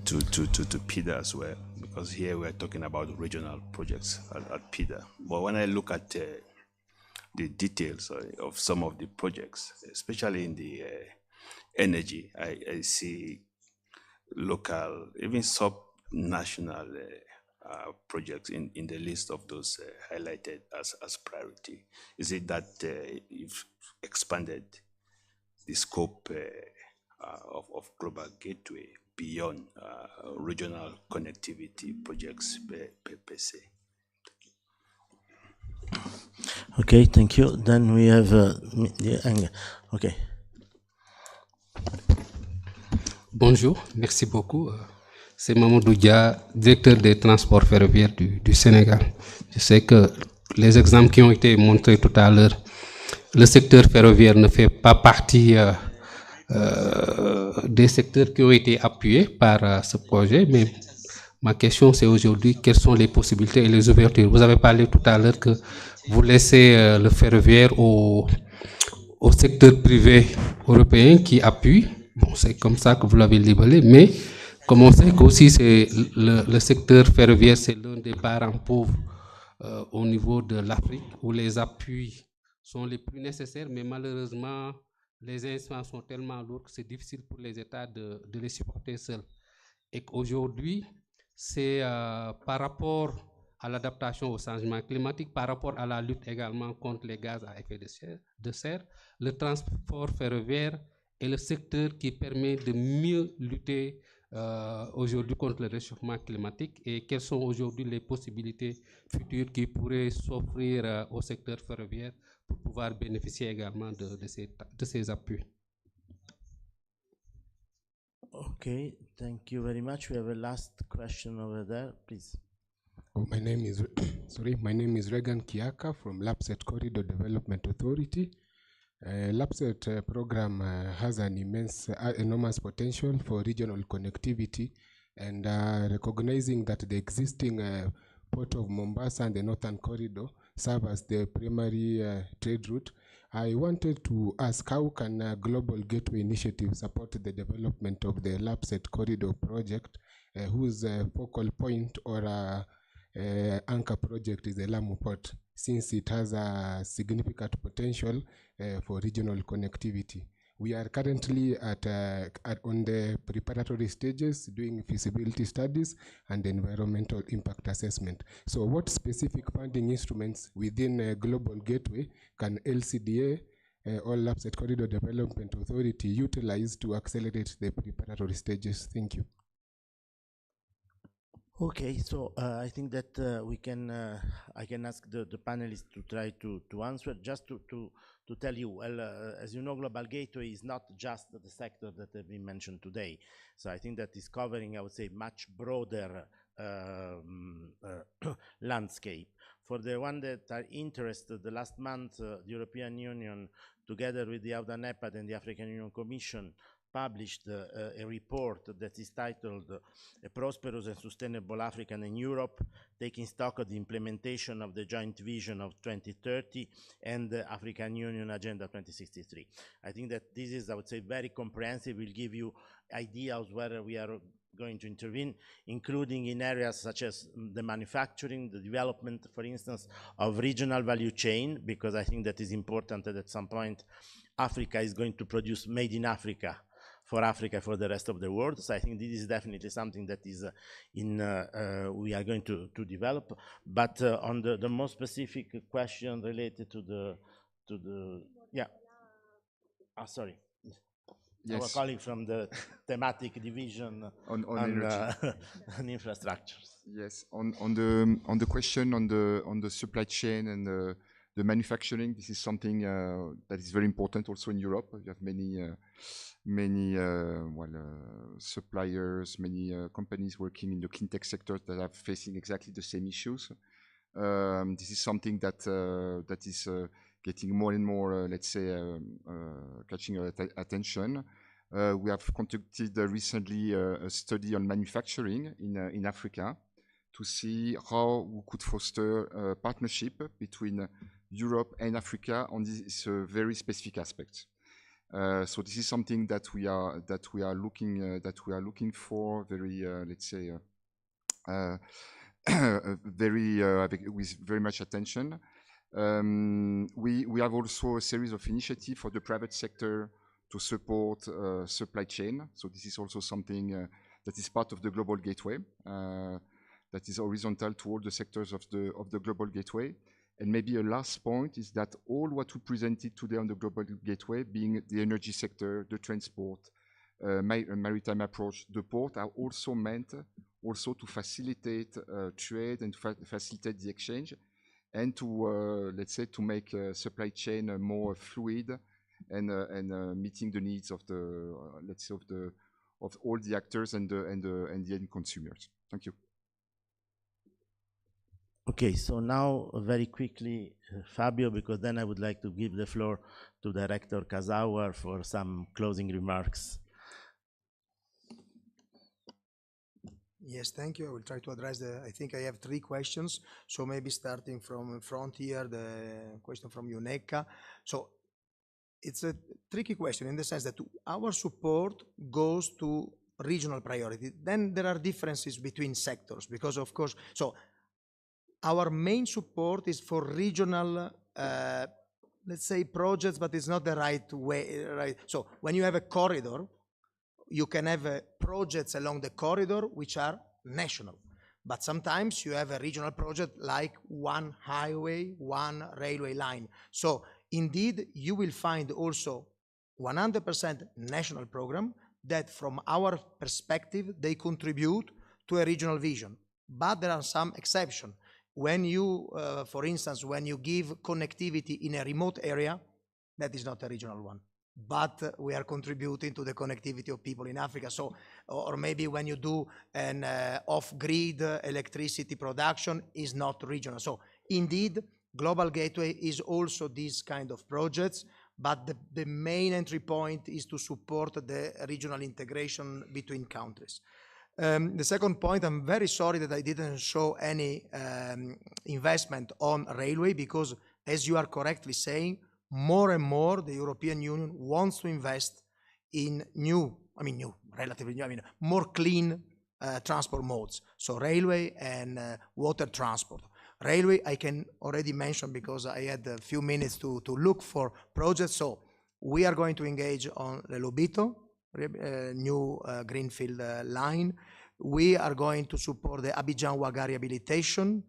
to PIDA as well, because here we're talking about regional projects at PIDA. But when I look at the details of some of the projects, especially in the energy, I see local, even sub-national projects in the list of those highlighted as priority. Is it that you've expanded the scope of Global Gateway beyond regional connectivity projects per se? Okay, thank you. Then we have okay. Bonjour, merci beaucoup. C'est Mamadou Dia, directeur des transports ferroviaires du Sénégal. Je sais que les exemples qui ont été montrés tout à l'heure, le secteur ferroviaire ne fait pas partie des secteurs qui ont été appuyés par ce projet, mais ma question c'est aujourd'hui quelles sont les possibilités et les ouvertures. Vous avez parlé tout à l'heure que vous laissez le ferroviaire au secteur privé européen qui appuie. Bon, c'est comme ça que vous l'avez libellé, mais comme on sait qu'aussi c'est le secteur ferroviaire, c'est l'un des parents pauvres au niveau de l'Afrique, où les appuis sont les plus nécessaires, mais malheureusement, les instances sont tellement lourds que c'est difficile pour les États de les supporter seuls. Et qu'aujourd'hui, c'est par rapport à l'adaptation au changement climatique, par rapport à la lutte également contre les gaz à effet de serre, le transport ferroviaire est le secteur qui permet de mieux lutter aujourd'hui contre le réchauffement climatique, et quelles sont aujourd'hui les possibilités futures qui pourraient s'offrir au secteur ferroviaire pour pouvoir bénéficier également de ces appuis. Okay, thank you very much. We have a last question over there, please. Oh, my name is Regan Kiaka from LAPSET Corridor Development Authority. LAPSET program has an enormous potential for regional connectivity, and recognizing that the existing port of Mombasa and the Northern Corridor serve as the primary trade route, I wanted to ask how can a Global Gateway Initiative support the development of the LAPSET Corridor project, whose focal point or anchor project is the Lamu Port, since it has a significant potential for regional connectivity. We are currently on the preparatory stages doing feasibility studies and environmental impact assessment. So what specific funding instruments within Global Gateway can LCDA or LAPSET Corridor Development Authority utilize to accelerate the preparatory stages? Thank you. Okay, so I think that we can, I can ask the panelists to try to answer. Just to tell you, well, as you know, Global Gateway is not just the sector that have been mentioned today. So I think that is covering, I would say, much broader landscape. For the one that are interested, the last month, the European Union, together with the AUDA-NEPAD and the African Union Commission, published a report that is titled A Prosperous and Sustainable Africa and Europe, taking stock of the implementation of the joint vision of 2030 and the African Union Agenda 2063. I think that this is, I would say, very comprehensive, will give you ideas where we are going to intervene, including in areas such as the manufacturing, the development, for instance, of regional value chain, because I think that is important that at some point Africa is going to produce made in Africa, for the rest of the world. So I think this is definitely something that is we are going to develop. But on the more specific question related to the yeah. Sorry. Yes. Our colleague from the thematic division on energy and infrastructures. Yes, on the question on the supply chain and the manufacturing, this is something that is very important also in Europe. You have many suppliers, many companies working in the clean tech sector that are facing exactly the same issues. This is something that is getting more and more, let's say, catching attention. We have conducted recently a study on manufacturing in Africa to see how we could foster a partnership between Europe and Africa on this very specific aspect. So this is something that we are looking for very, let's say, with very much attention. We have also a series of initiatives for the private sector to support supply chain. So this is also something that is part of the Global Gateway, that is horizontal to all the sectors of the Global Gateway. And maybe a last point is that all what we presented today on the Global Gateway, being the energy sector, the transport, maritime approach, the port, are also meant also to facilitate trade and facilitate the exchange, and to let's say to make supply chain more fluid and meeting the needs of the let's say of all the actors and the end consumers. Thank you. Okay, so now very quickly, Fabio, because then I would like to give the floor to Director Kazauer for some closing remarks. Yes, thank you. I will try to address I think I have 3 questions. So maybe starting from front here, the question from UNECA. So it's a tricky question in the sense that our support goes to regional priority. Then there are differences between sectors because, of course, so our main support is for regional, let's say, projects, but it's not the right way, right? So when you have a corridor, you can have projects along the corridor which are national. But sometimes you have a regional project like one highway, one railway line. So indeed, you will find also 100% national program that from our perspective, they contribute to a regional vision. But there are some exceptions. When you, for instance, when you give connectivity in a remote area, that is not a regional one. But we are contributing to the connectivity of people in Africa. So, or maybe when you do an off-grid electricity production is not regional. So indeed, Global Gateway is also these kind of projects, but the main entry point is to support the regional integration between countries. The second point, I'm very sorry that I didn't show any investment on railway because, as you are correctly saying, more and more the European Union wants to invest in relatively new, more clean transport modes. So railway and water transport. Railway, I can already mention because I had a few minutes to look for projects. So we are going to engage on the Lobito, new greenfield line. We are going to support the Abidjan-Ouaga rehabilitation,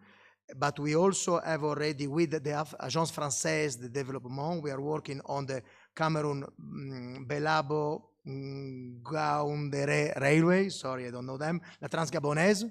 but we also have already with the Agence Française de Développement, we are working on the Cameroon Belabo-Gaoundéré railway, sorry, I don't know them, la Transgabonaise,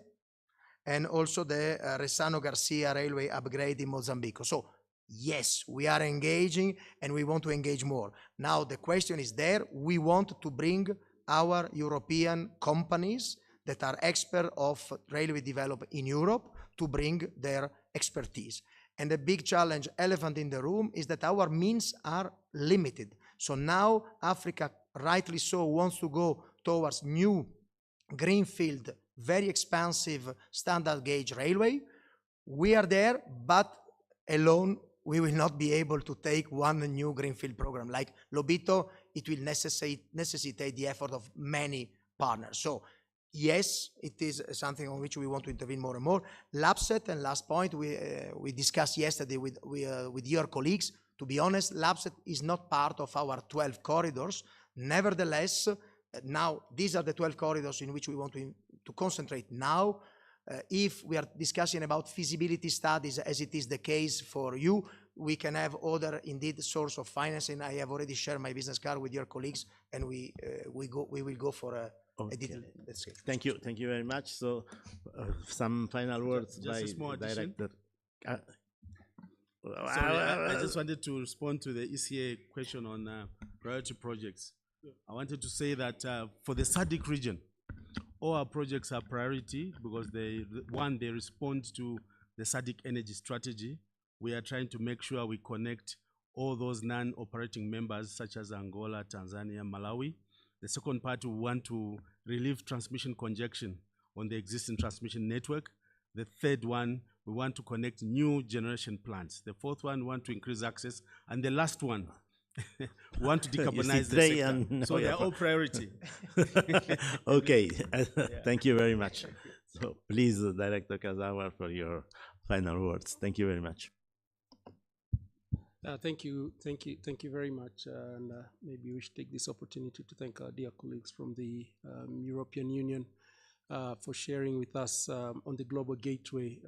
and also the Ressano-Garcia railway upgrade in Mozambique. So yes, we are engaging and we want to engage more. Now the question is there, we want to bring our European companies that are expert of railway development in Europe to bring their expertise. And the big challenge, elephant in the room, is that our means are limited. So now Africa, rightly so, wants to go towards new greenfield, very expansive standard gauge railway. We are there, but alone we will not be able to take one new greenfield program. Like Lobito, it will necessitate the effort of many partners. So yes, it is something on which we want to intervene more and more. LabSet, and last point, we discussed yesterday with your colleagues. To be honest, LabSet is not part of our 12 corridors. Nevertheless, now these are the 12 corridors in which we want to concentrate now. If we are discussing about feasibility studies, as it is the case for you, we can have other indeed source of financing. I have already shared my business card with your colleagues, and we will go for a detailed. Thank you very much. So, some final words Just by a small addition. Director. Sorry, I just wanted to respond to the ECA question on priority projects. I wanted to say that for the SADC region, all our projects are priority because they respond to the SADC energy strategy. We are trying to make sure we connect all those non-operating members such as Angola, Tanzania, Malawi. The second part, we want to relieve transmission congestion on the existing transmission network. The third one, we want to connect new generation plants. The fourth one, we want to increase access. And the last one, we want to decarbonize the sector. So they're all priority. Okay, thank you very much. So please, Director Kazawa, for your final words. Thank you very much. Thank you very much. And maybe we should take this opportunity to thank our dear colleagues from the European Union for sharing with us on the Global Gateway.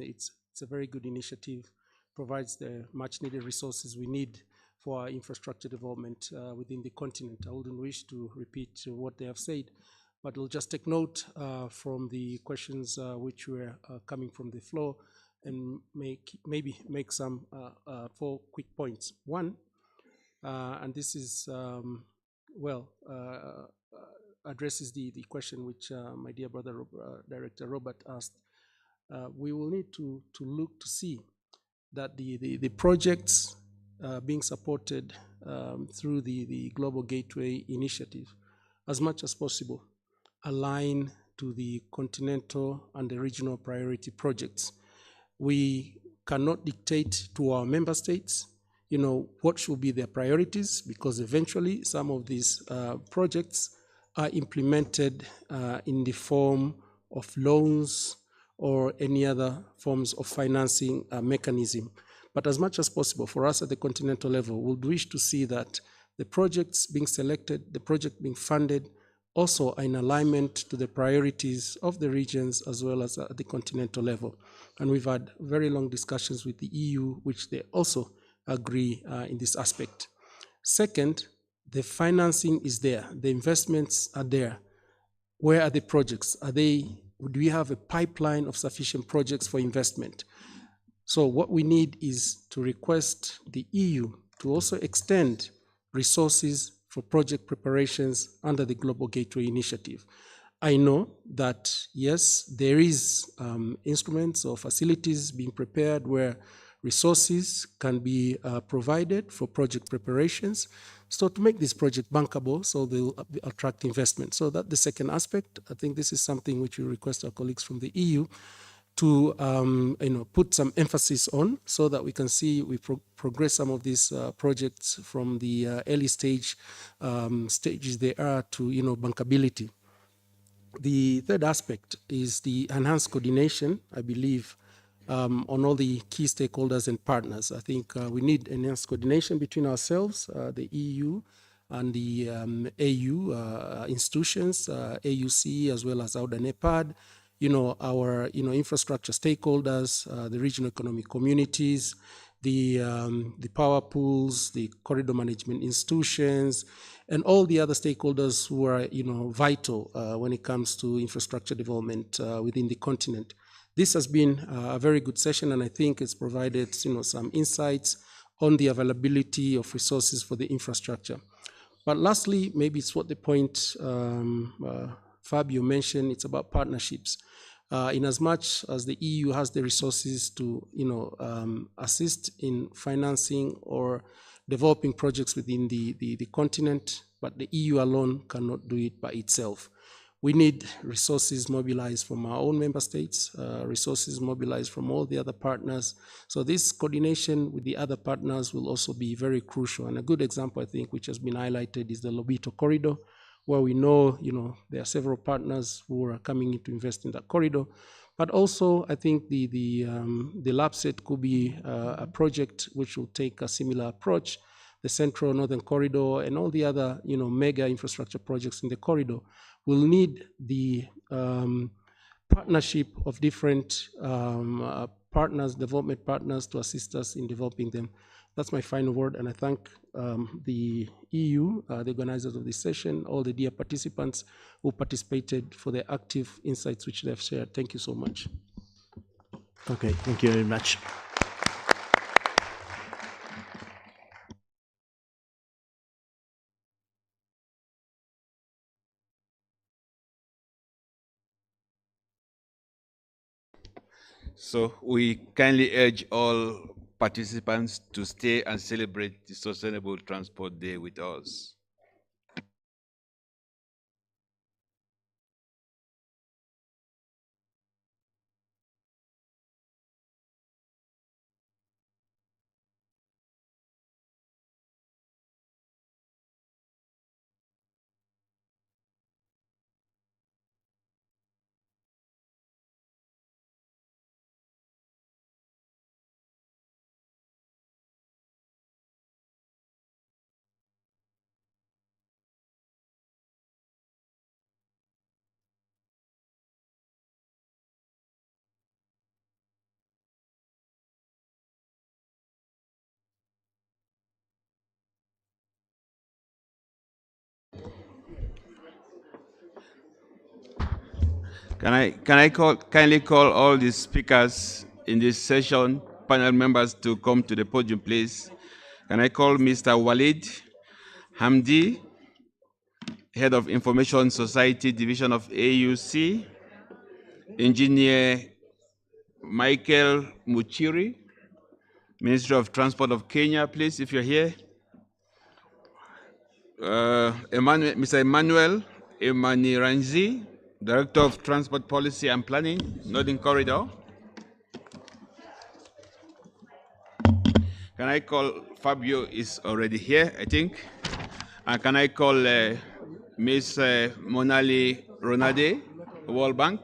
It's a very good initiative, provides the much needed resources we need for our infrastructure development within the continent. I wouldn't wish to repeat what they have said, but we'll just take note from the questions which were coming from the floor and maybe make some 4 quick points. One, and this is, addresses the question which my dear brother Director Robert asked. We will need to look to see that the projects being supported through the Global Gateway initiative, as much as possible, align to the continental and the regional priority projects. We cannot dictate to our member states, what should be their priorities, because eventually some of these projects are implemented in the form of loans or any other forms of financing mechanism. But as much as possible for us at the continental level, we'd wish to see that the projects being selected, the project being funded, also are in alignment to the priorities of the regions as well as at the continental level. And we've had very long discussions with the EU, which they also agree in this aspect. Second, the financing is there, the investments are there. Where are the projects? Do we have a pipeline of sufficient projects for investment? So what we need is to request the EU to also extend resources for project preparations under the Global Gateway Initiative. I know that, yes, there is instruments or facilities being prepared where resources can be provided for project preparations. So to make this project bankable, so they'll attract investment. So that's the second aspect. I think this is something which we request our colleagues from the EU to put some emphasis on, so that we can see we progress some of these projects from the early stages they are to bankability. The third aspect is the enhanced coordination, I believe, on all the key stakeholders and partners. I think we need enhanced coordination between ourselves, the EU and the AU institutions, AUC as well as AUDA-NEPAD, our infrastructure stakeholders, the regional economic communities, the power pools, the corridor management institutions, and all the other stakeholders who are vital when it comes to infrastructure development within the continent. This has been a very good session, and I think it's provided some insights on the availability of resources for the infrastructure. But lastly, maybe it's what the point Fabio mentioned, it's about partnerships. In as much as the EU has the resources to assist in financing or developing projects within the continent, but the EU alone cannot do it by itself. We need resources mobilized from our own member states, resources mobilized from all the other partners. So this coordination with the other partners will also be very crucial. And a good example, I think, which has been highlighted is the Lobito Corridor, where we know, there are several partners who are coming in to invest in that corridor. But also, I think the LAPSSET could be a project which will take a similar approach. The Central Northern Corridor and all the other, mega infrastructure projects in the corridor will need the partnership of different partners, development partners, to assist us in developing them. That's my final word, and I thank the EU, the organizers of this session, all the dear participants who participated for their active insights which they've shared. Thank you so much. Okay, thank you very much. So we kindly urge all participants to stay and celebrate the Sustainable Transport Day with us. Can I kindly call all the speakers in this session, panel members, to come to the podium, please? Can I call Mr. Walid Hamdi, Head of Information Society Division of AUC, Engineer Michael Muchiri, Ministry of Transport of Kenya, please, if you're here. Mr. Emmanuel Emaniranzi, Director of Transport Policy and Planning, Northern Corridor. Can I call, Fabio is already here, I think. And can I call Ms. Monali Ronade, World Bank?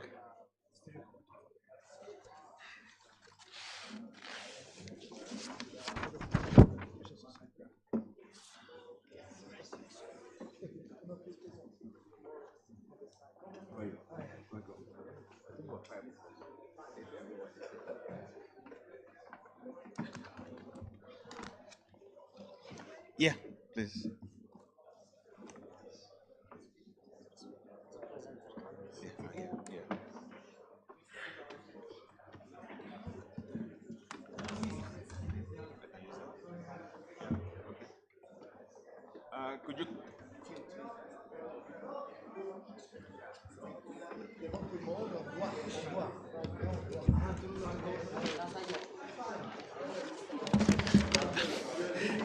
Yeah, please. Could you?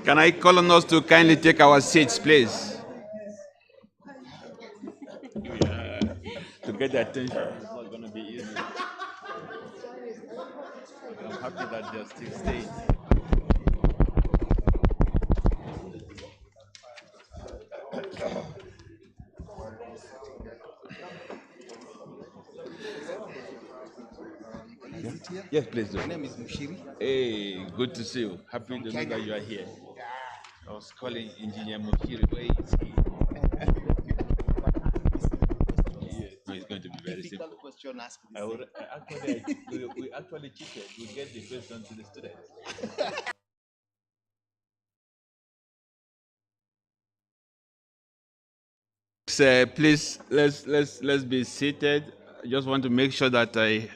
Can I call on us to kindly take our seats, please? To get the attention, it's not going to be easy. I'm happy that they're still staying. Yes, please do. My name is Mushiri. Hey, good to see you. Happy to know that you are here. I was calling Engineer Mushiri. Where is he? No, it's going to be very simple. Question asked We actually cheated. We get the question to the students. Please, let's be seated. I just want to make sure that I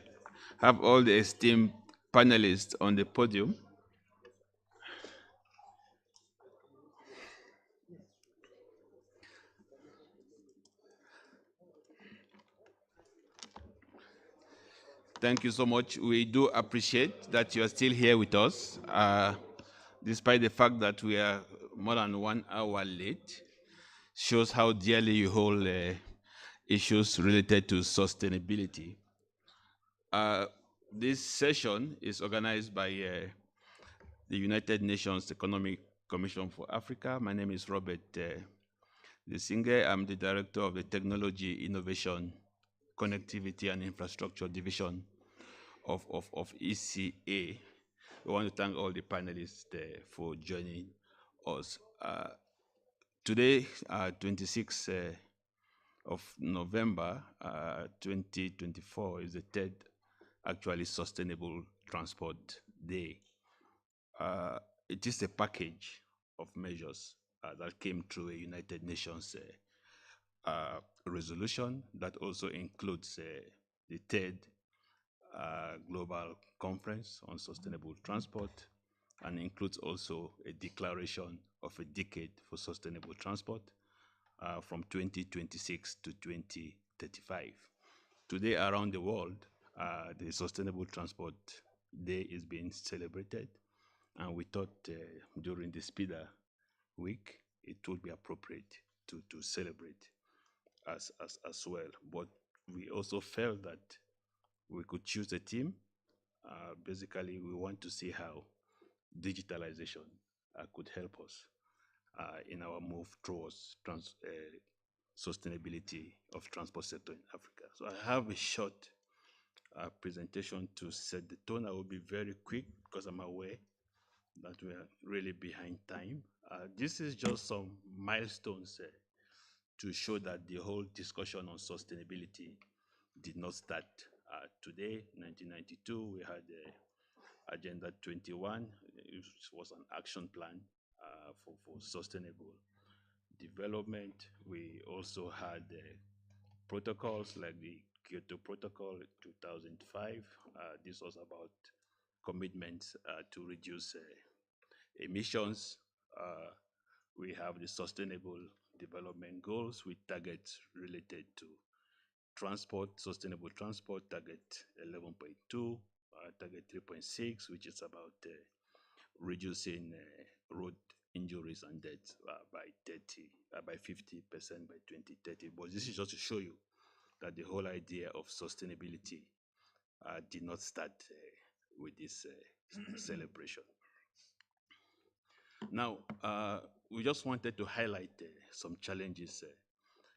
have all the esteemed panelists on the podium. Thank you so much. We do appreciate that you are still here with us, despite the fact that we are more than 1 hour late. Shows how dearly you hold issues related to sustainability. This session is organized by the United Nations Economic Commission for Africa. My name is Robert Singe. I'm the Director of the Technology, Innovation, Connectivity and Infrastructure Division of ECA. We want to thank all the panelists for joining us. Today, 26th of November 2024 is the third actually Sustainable Transport Day. It is a package of measures that came through a United Nations resolution that also includes the third Global Conference on Sustainable Transport, and includes also a declaration of a decade for sustainable transport from 2026 to 2035. Today around the world, the Sustainable Transport Day is being celebrated, and we thought during the SPIDA week it would be appropriate to celebrate as well. But we also felt that we could choose a theme. Basically, we want to see how digitalization could help us in our move towards sustainability of transport sector in Africa. So I have a short presentation to set the tone. I will be very quick because I'm aware that we are really behind time. This is just some milestones to show that the whole discussion on sustainability did not start today. 1992, we had Agenda 21. It was an action plan for sustainable development. We also had protocols like the Kyoto Protocol 2005. This was about commitments to reduce emissions. We have the Sustainable Development Goals with targets related to transport, sustainable transport, target 11.2, target 3.6, which is about reducing road injuries and deaths by 50% by 2030. But this is just to show you that the whole idea of sustainability did not start with this celebration. Now, we just wanted to highlight some challenges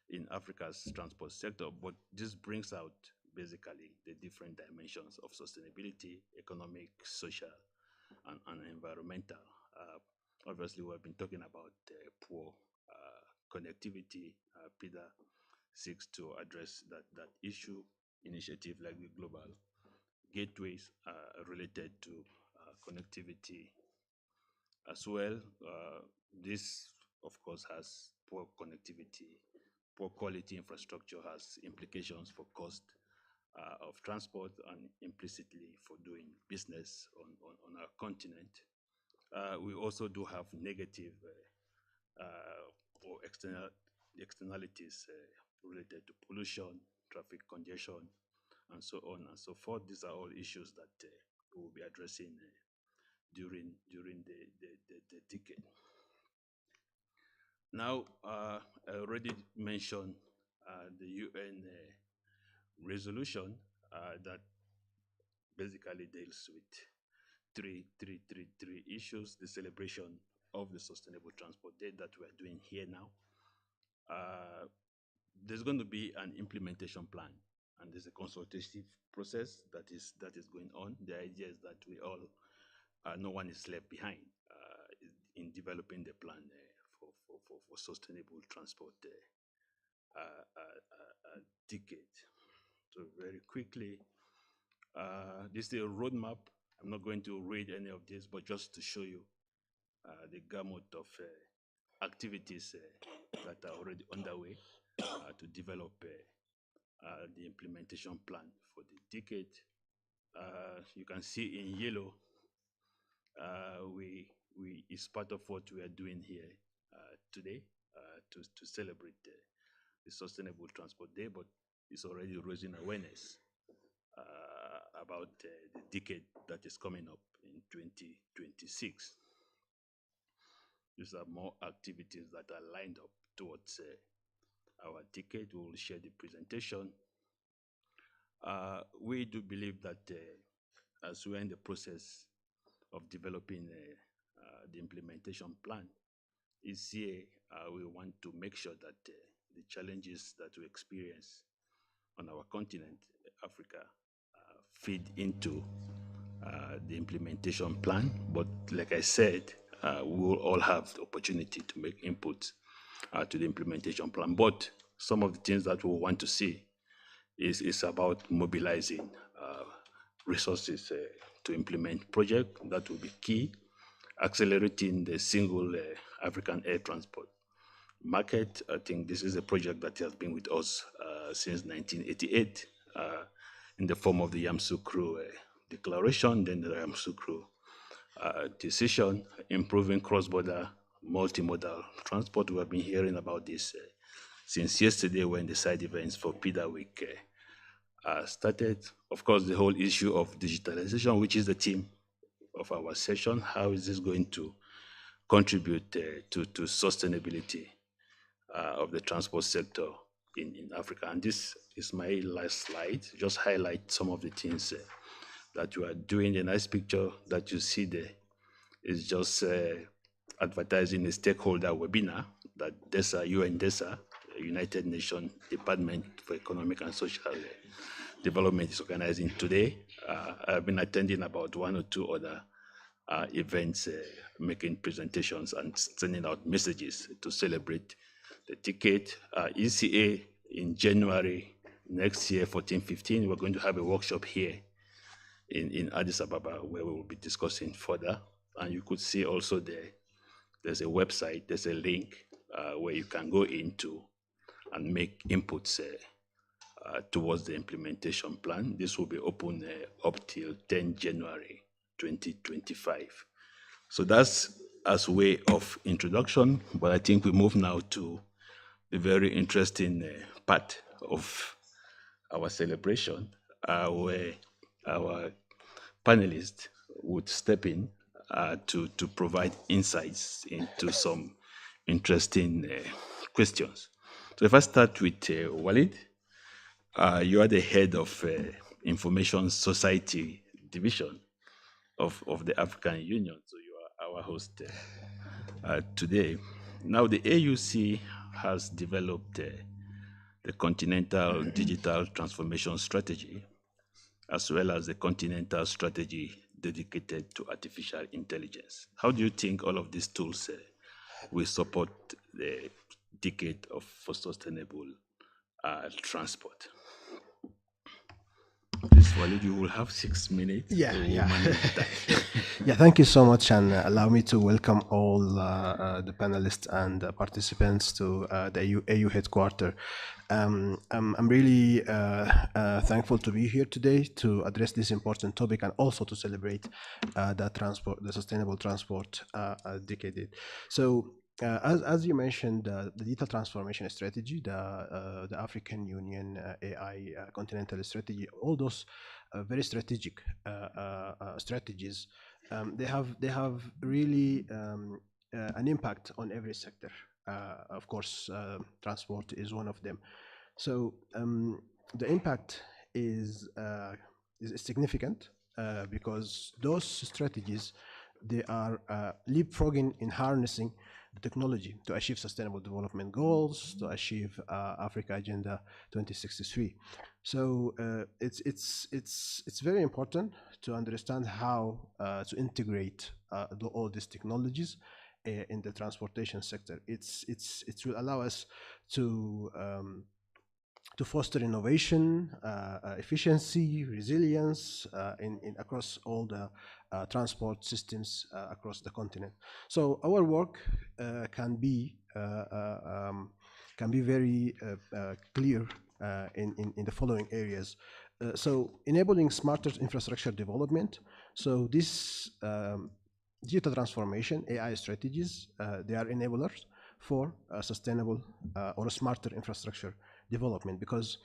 in Africa's transport sector, but this brings out basically the different dimensions of sustainability: economic, social, and environmental. Obviously, we've been talking about poor connectivity. PIDA seeks to address that issue. Initiative like the Global Gateways related to connectivity as well. This, of course, has poor connectivity. Poor quality infrastructure has implications for cost of transport and implicitly for doing business on our continent. We also do have negative or externalities related to pollution, traffic congestion, and so on and so forth. These are all issues that we will be addressing during the decade. Now, I already mentioned the UN resolution that basically deals with three issues: the celebration of the Sustainable Transport Day that we are doing here now. There's going to be an implementation plan, and there's a consultative process that is going on. The idea is that we all, no one is left behind in developing the plan for sustainable transport decade. So very quickly, this is a roadmap. I'm not going to read any of this, but just to show you the gamut of activities that are already underway to develop the implementation plan for the decade. You can see in yellow, is part of what we are doing here today to celebrate the Sustainable Transport Day, but it's already raising awareness about the decade that is coming up in 2026. These are more activities that are lined up towards our decade. We will share the presentation. We do believe that as we're in the process of developing the implementation plan, ECA, we want to make sure that the challenges that we experience on our continent, Africa, feed into the implementation plan. But like I said, we will all have the opportunity to make input to the implementation plan. But some of the things that we want to see is about mobilizing resources to implement project. That will be key. Accelerating the single African air transport market. I think this is a project that has been with us since 1988 in the form of the Yamoussoukro Declaration, then the Yamoussoukro decision, improving cross-border multimodal transport. We have been hearing about this since yesterday when the side events for PIDA Week started. Of course, the whole issue of digitalization, which is the theme of our session. How is this going to contribute to sustainability of the transport sector in Africa? And this is my last slide, just highlight some of the things that you are doing. The nice picture that you see there is just advertising a stakeholder webinar that DESA, UN DESA, United Nations Department for Economic and Social Development, is organizing today. I've been attending about one or two other events, making presentations and sending out messages to celebrate the ticket. ECA in January next year, 14-15, we're going to have a workshop here in Addis Ababa where we will be discussing further. And you could see also there's a website, there's a link where you can go into and make inputs towards the implementation plan. This will be open up till 10 January 2025. So that's as way of introduction, but I think we move now to the very interesting part of our celebration, where our panelists would step in to provide insights into some interesting questions. So if I start with Walid, you are the head of Information Society Division of the African Union, so you are our host today. Now, the AUC has developed the Continental Digital Transformation Strategy, as well as the Continental Strategy dedicated to artificial intelligence. How do you think all of these tools will support the decade for sustainable transport? Please, Walid, you will have 6 minutes. Yeah. Yeah, thank you so much, and allow me to welcome all the panelists and participants to the AU headquarters. I'm really thankful to be here today to address this important topic and also to celebrate the sustainable transport decade. So, as you mentioned, the digital transformation strategy, the African Union AI continental strategy, all those very strategic strategies, they have really an impact on every sector. Of course, transport is one of them. So the impact is significant because those strategies, they are leapfrogging in harnessing the technology to achieve sustainable development goals, to achieve Africa Agenda 2063. So it's very important to understand how to integrate all these technologies in the transportation sector. It will allow us to foster innovation, efficiency, resilience in across all the transport systems across the continent. So our work can be very clear in the following areas. So enabling smarter infrastructure development. So this digital transformation, AI strategies, they are enablers for sustainable or smarter infrastructure development, because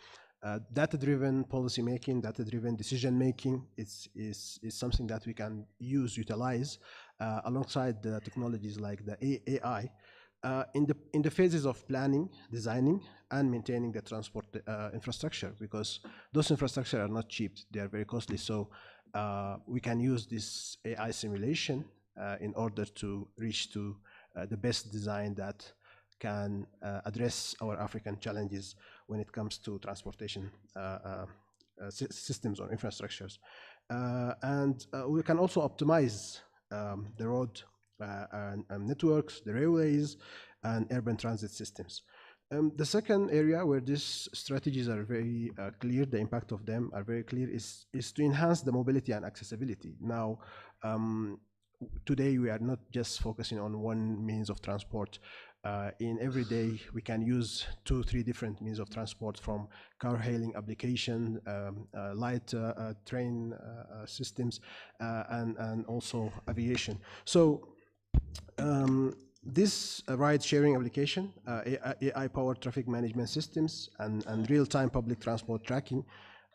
data-driven policy making, data-driven decision making is something that we can utilize alongside the technologies like the AI in the phases of planning, designing, and maintaining the transport infrastructure, because those infrastructure are not cheap; they are very costly. So we can use this AI simulation in order to reach to the best design that can address our African challenges when it comes to transportation systems or infrastructures. And we can also optimize the road and networks, the railways, and urban transit systems. The second area where these strategies are very clear, the impact of them are very clear, is to enhance the mobility and accessibility. Now, today we are not just focusing on one means of transport. In every day, we can use 2-3 different means of transport, from car hailing application, light train systems, and also aviation. So this ride-sharing application, AI-powered traffic management systems, and real-time public transport tracking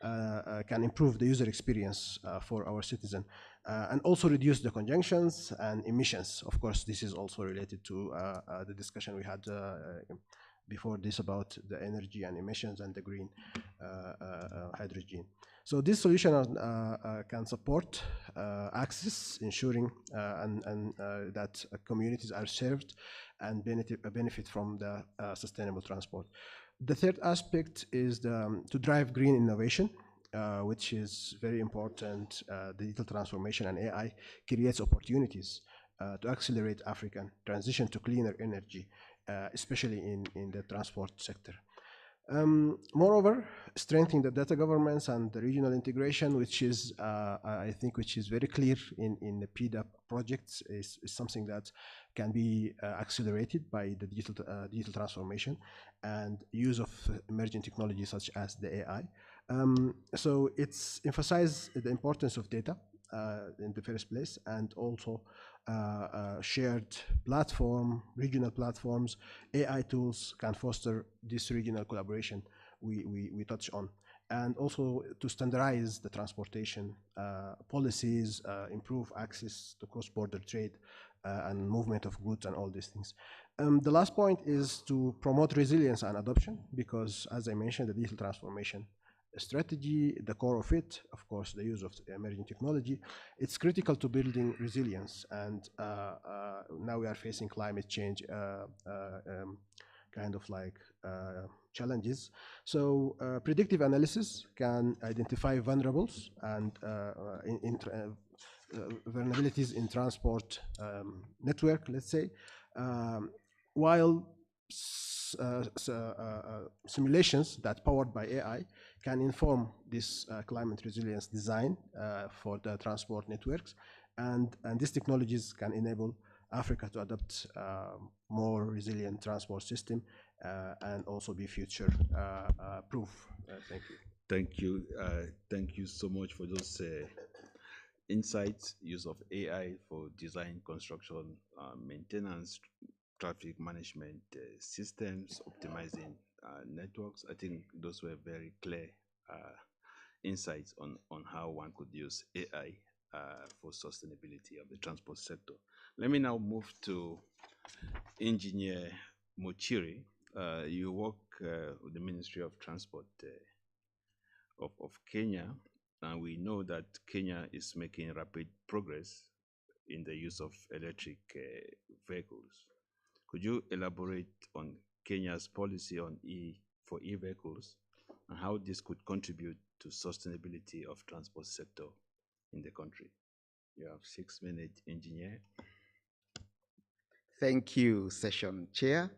can improve the user experience for our citizen, and also reduce the conjunctions and emissions. Of course, this is also related to the discussion we had before this about the energy and emissions and the green hydrogen. So this solution can support access, ensuring that communities are served and benefit from the sustainable transport. The third aspect is to drive green innovation, which is very important. Digital transformation and AI creates opportunities to accelerate African transition to cleaner energy, especially in the transport sector. Moreover, strengthening the data governance and the regional integration, which is, I think, which is very clear in the PDAP projects, is something that can be accelerated by the digital transformation and use of emerging technologies such as the AI. So it's emphasized the importance of data in the first place, and also shared platform, regional platforms, AI tools can foster this regional collaboration we touch on, and also to standardize the transportation policies, improve access to cross-border trade and movement of goods and all these things. The last point is to promote resilience and adoption, because as I mentioned, the digital transformation strategy, the core of it, of course, the use of emerging technology, it's critical to building resilience. And now we are facing climate change kind of like challenges. So predictive analysis can identify vulnerables and vulnerabilities in transport network, let's say, while simulations that powered by AI can inform this climate resilience design for the transport networks, and these technologies can enable Africa to adopt more resilient transport system and also be future proof. Thank you. Thank you. Thank you so much for those insights, use of AI for design, construction, maintenance, traffic management systems, optimizing networks. I think those were very clear insights on how one could use AI for sustainability of the transport sector. Let me now move to Engineer Muchiri. You work with the Ministry of Transport of Kenya, and we know that Kenya is making rapid progress in the use of electric vehicles. Could you elaborate on Kenya's policy on for e-vehicles and how this could contribute to sustainability of transport sector in the country? You have 6 minutes, Engineer. Thank you, Session Chair.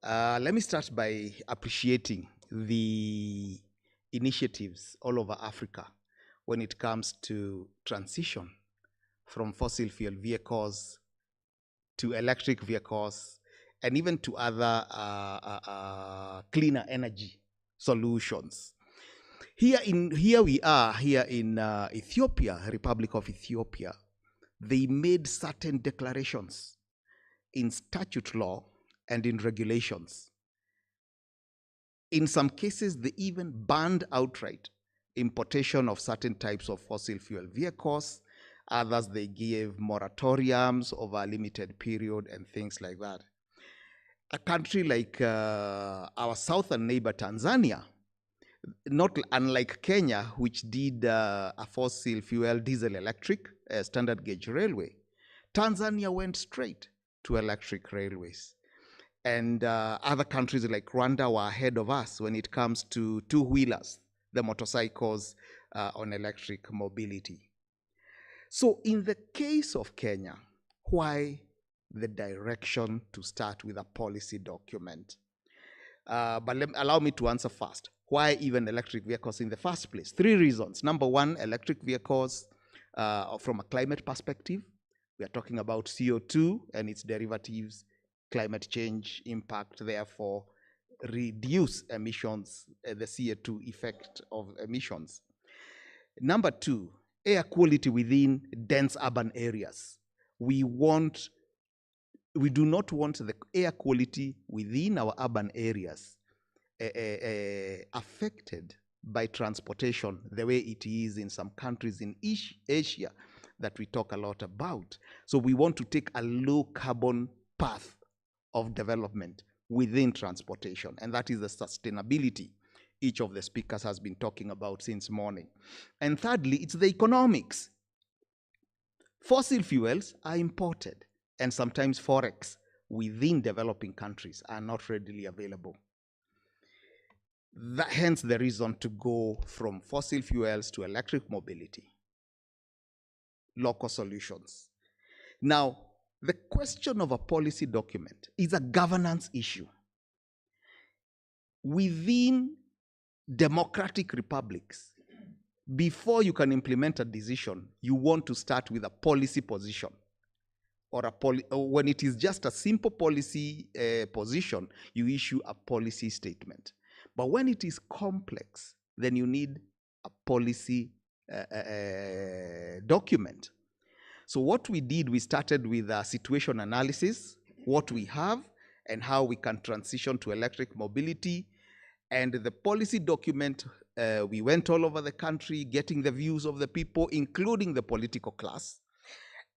Let me start by appreciating the initiatives all over Africa when it comes to transition from fossil fuel vehicles to electric vehicles, and even to other cleaner energy solutions. Here we are in Ethiopia, Republic of Ethiopia. They made certain declarations in statute law and in regulations. In some cases, they even banned outright importation of certain types of fossil fuel vehicles. Others, they gave moratoriums over a limited period and things like that. A country like our southern neighbor, Tanzania, not unlike Kenya, which did a fossil fuel diesel electric standard gauge railway, Tanzania went straight to electric railways. And other countries like Rwanda were ahead of us when it comes to two-wheelers, the motorcycles on electric mobility. So in the case of Kenya, why the direction to start with a policy document? But allow me to answer first. Why even electric vehicles in the first place? 3 reasons. Number one, electric vehicles from a climate perspective. We are talking about CO2 and its derivatives, climate change impact, therefore reduce emissions, the CO2 effect of emissions. Number 2, air quality within dense urban areas. We do not want the air quality within our urban areas affected by transportation the way it is in some countries in Asia that we talk a lot about. So we want to take a low carbon path of development within transportation, and that is the sustainability each of the speakers has been talking about since morning. And thirdly, it's the economics. Fossil fuels are imported, and sometimes forex within developing countries are not readily available. Hence the reason to go from fossil fuels to electric mobility, local solutions. Now, the question of a policy document is a governance issue. Within democratic republics, before you can implement a decision, you want to start with a policy position. Or when it is just a simple policy position, you issue a policy statement. But when it is complex, then you need a policy document. So what we did, we started with a situation analysis, what we have, and how we can transition to electric mobility. And the policy document, we went all over the country, getting the views of the people, including the political class.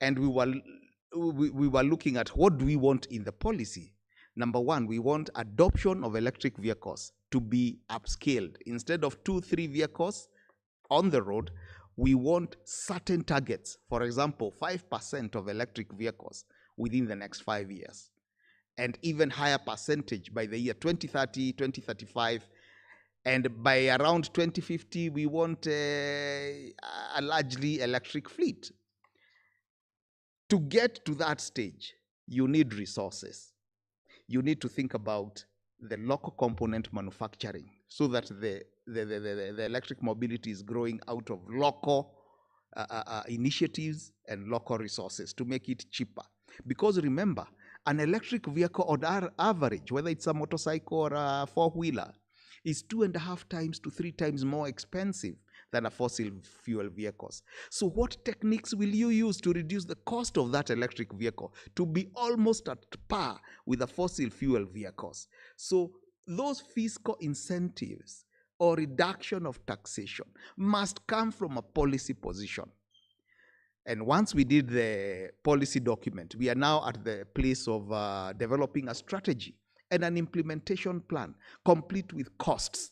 And we were looking at what do we want in the policy. Number one, we want adoption of electric vehicles to be upscaled. Instead of 2-3 vehicles on the road, we want certain targets. For example, 5% of electric vehicles within the next 5 years. And even higher percentage by the year 2030, 2035. And by around 2050, we want a largely electric fleet. To get to that stage, you need resources. You need to think about the local component manufacturing so that the electric mobility is growing out of local initiatives and local resources to make it cheaper. Because remember, an electric vehicle on average, whether it's a motorcycle or a four-wheeler, is 2.5 times to 3 times more expensive than a fossil fuel vehicles. So what techniques will you use to reduce the cost of that electric vehicle to be almost at par with the fossil fuel vehicles? So those fiscal incentives or reduction of taxation must come from a policy position. And once we did the policy document, we are now at the place of developing a strategy and an implementation plan, complete with costs,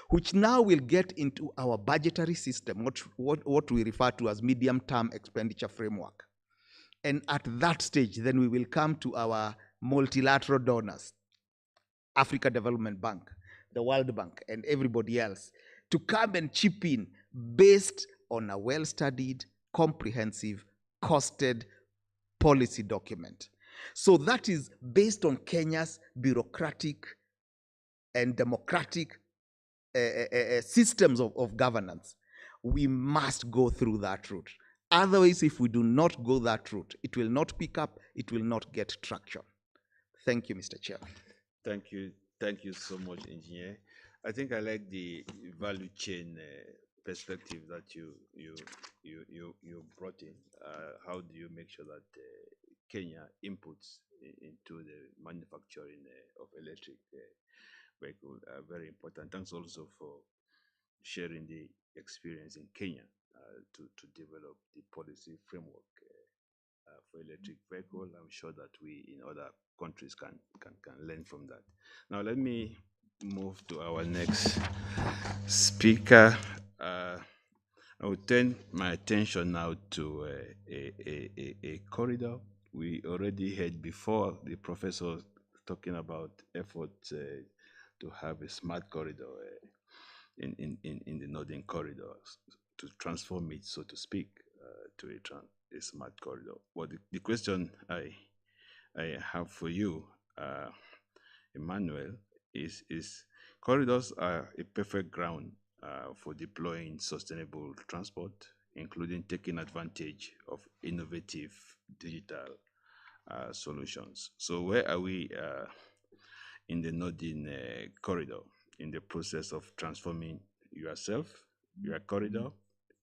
which now will get into our budgetary system, what we refer to as medium-term expenditure framework. And at that stage, then we will come to our multilateral donors, Africa Development Bank, the World Bank, and everybody else, to come and chip in based on a well-studied, comprehensive, costed policy document. So that is based on Kenya's bureaucratic and democratic systems of governance. We must go through that route. Otherwise, if we do not go that route, it will not pick up, it will not get traction. Thank you, Mr. Chair. Thank you. Thank you so much, Engineer. I think I like the value chain perspective that you brought in. How do you make sure that Kenya inputs into the manufacturing of electric vehicles are very important. Thanks also for sharing the experience in Kenya to develop the policy framework for electric vehicle. I'm sure that we in other countries can learn from that. Now let me move to our next speaker. I will turn my attention now to a corridor we already heard before the professor talking about efforts to have a smart corridor in the northern corridor to transform it, so to speak, to a smart corridor. But the question I have for you, Emmanuel, is corridors are a perfect ground for deploying sustainable transport, including taking advantage of innovative digital solutions. So where are we in the northern corridor in the process of transforming yourself, your corridor,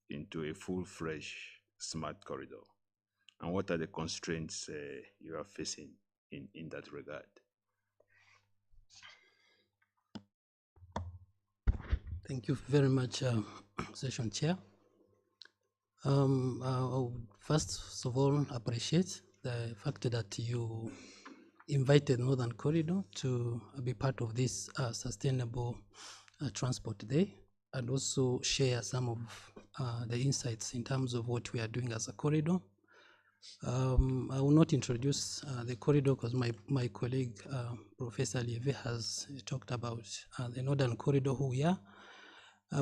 into a full-fledged smart corridor? And what are the constraints you are facing in that regard? Thank you very much, Session Chair. I would first of all appreciate the fact that you invited Northern Corridor to be part of this Sustainable Transport Day, and also share some of the insights in terms of what we are doing as a corridor. I will not introduce the corridor because my colleague, Professor Lieve, has talked about the Northern Corridor, who we are.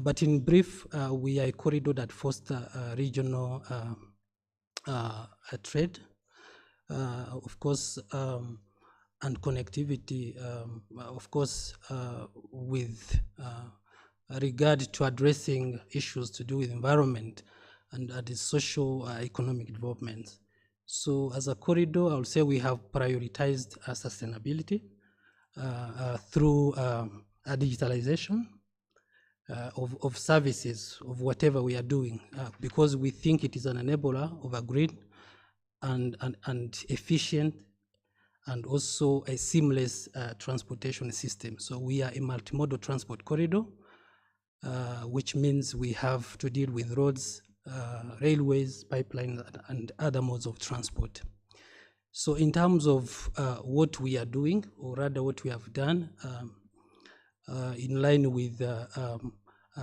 But in brief, we are a corridor that fosters regional trade, of course, and connectivity, of course, with regard to addressing issues to do with environment and the social economic development. So as a corridor, I would say we have prioritized sustainability through digitalization of services, of whatever we are doing, because we think it is an enabler of a green and efficient and also a seamless transportation system. So we are a multimodal transport corridor, which means we have to deal with roads, railways, pipelines, and other modes of transport. So in terms of what we are doing, or rather what we have done, in line with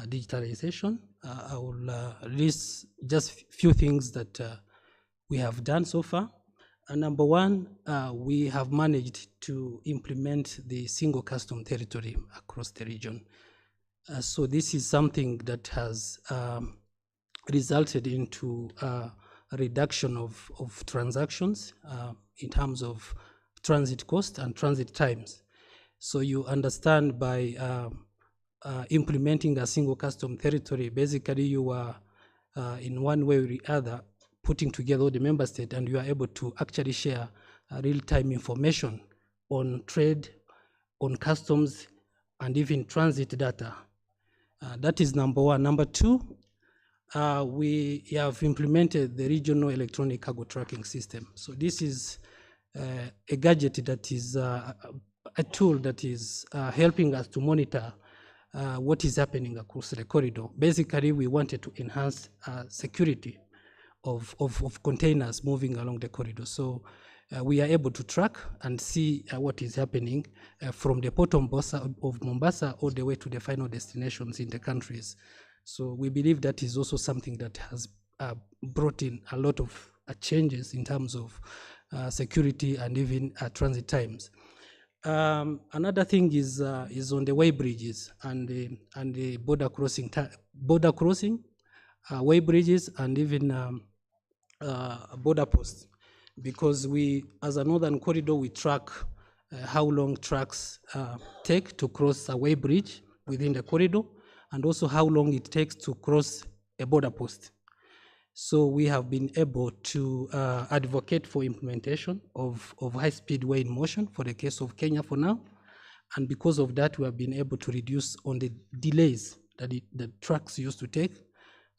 digitalization, I will list just a few things that we have done so far. Number one, we have managed to implement the single custom territory across the region. So this is something that has resulted into a reduction of transactions in terms of transit cost and transit times. So you understand by implementing a single custom territory, basically you are in one way or the other putting together all the member states, and you are able to actually share real-time information on trade, on customs, and even transit data. That is number one. Number two, we have implemented the regional electronic cargo tracking system. So this is a gadget that is a tool that is helping us to monitor what is happening across the corridor. Basically, we wanted to enhance security of containers moving along the corridor. So we are able to track and see what is happening from the port of Mombasa all the way to the final destinations in the countries. So we believe that is also something that has brought in a lot of changes in terms of security and even transit times. Another thing is on the way bridges and the border crossing, way bridges, and even border posts, because we, as a Northern Corridor, we track how long trucks take to cross a way bridge within the corridor, and also how long it takes to cross a border post. So we have been able to advocate for implementation of high-speed way in motion for the case of Kenya for now. And because of that, we have been able to reduce on the delays that the trucks used to take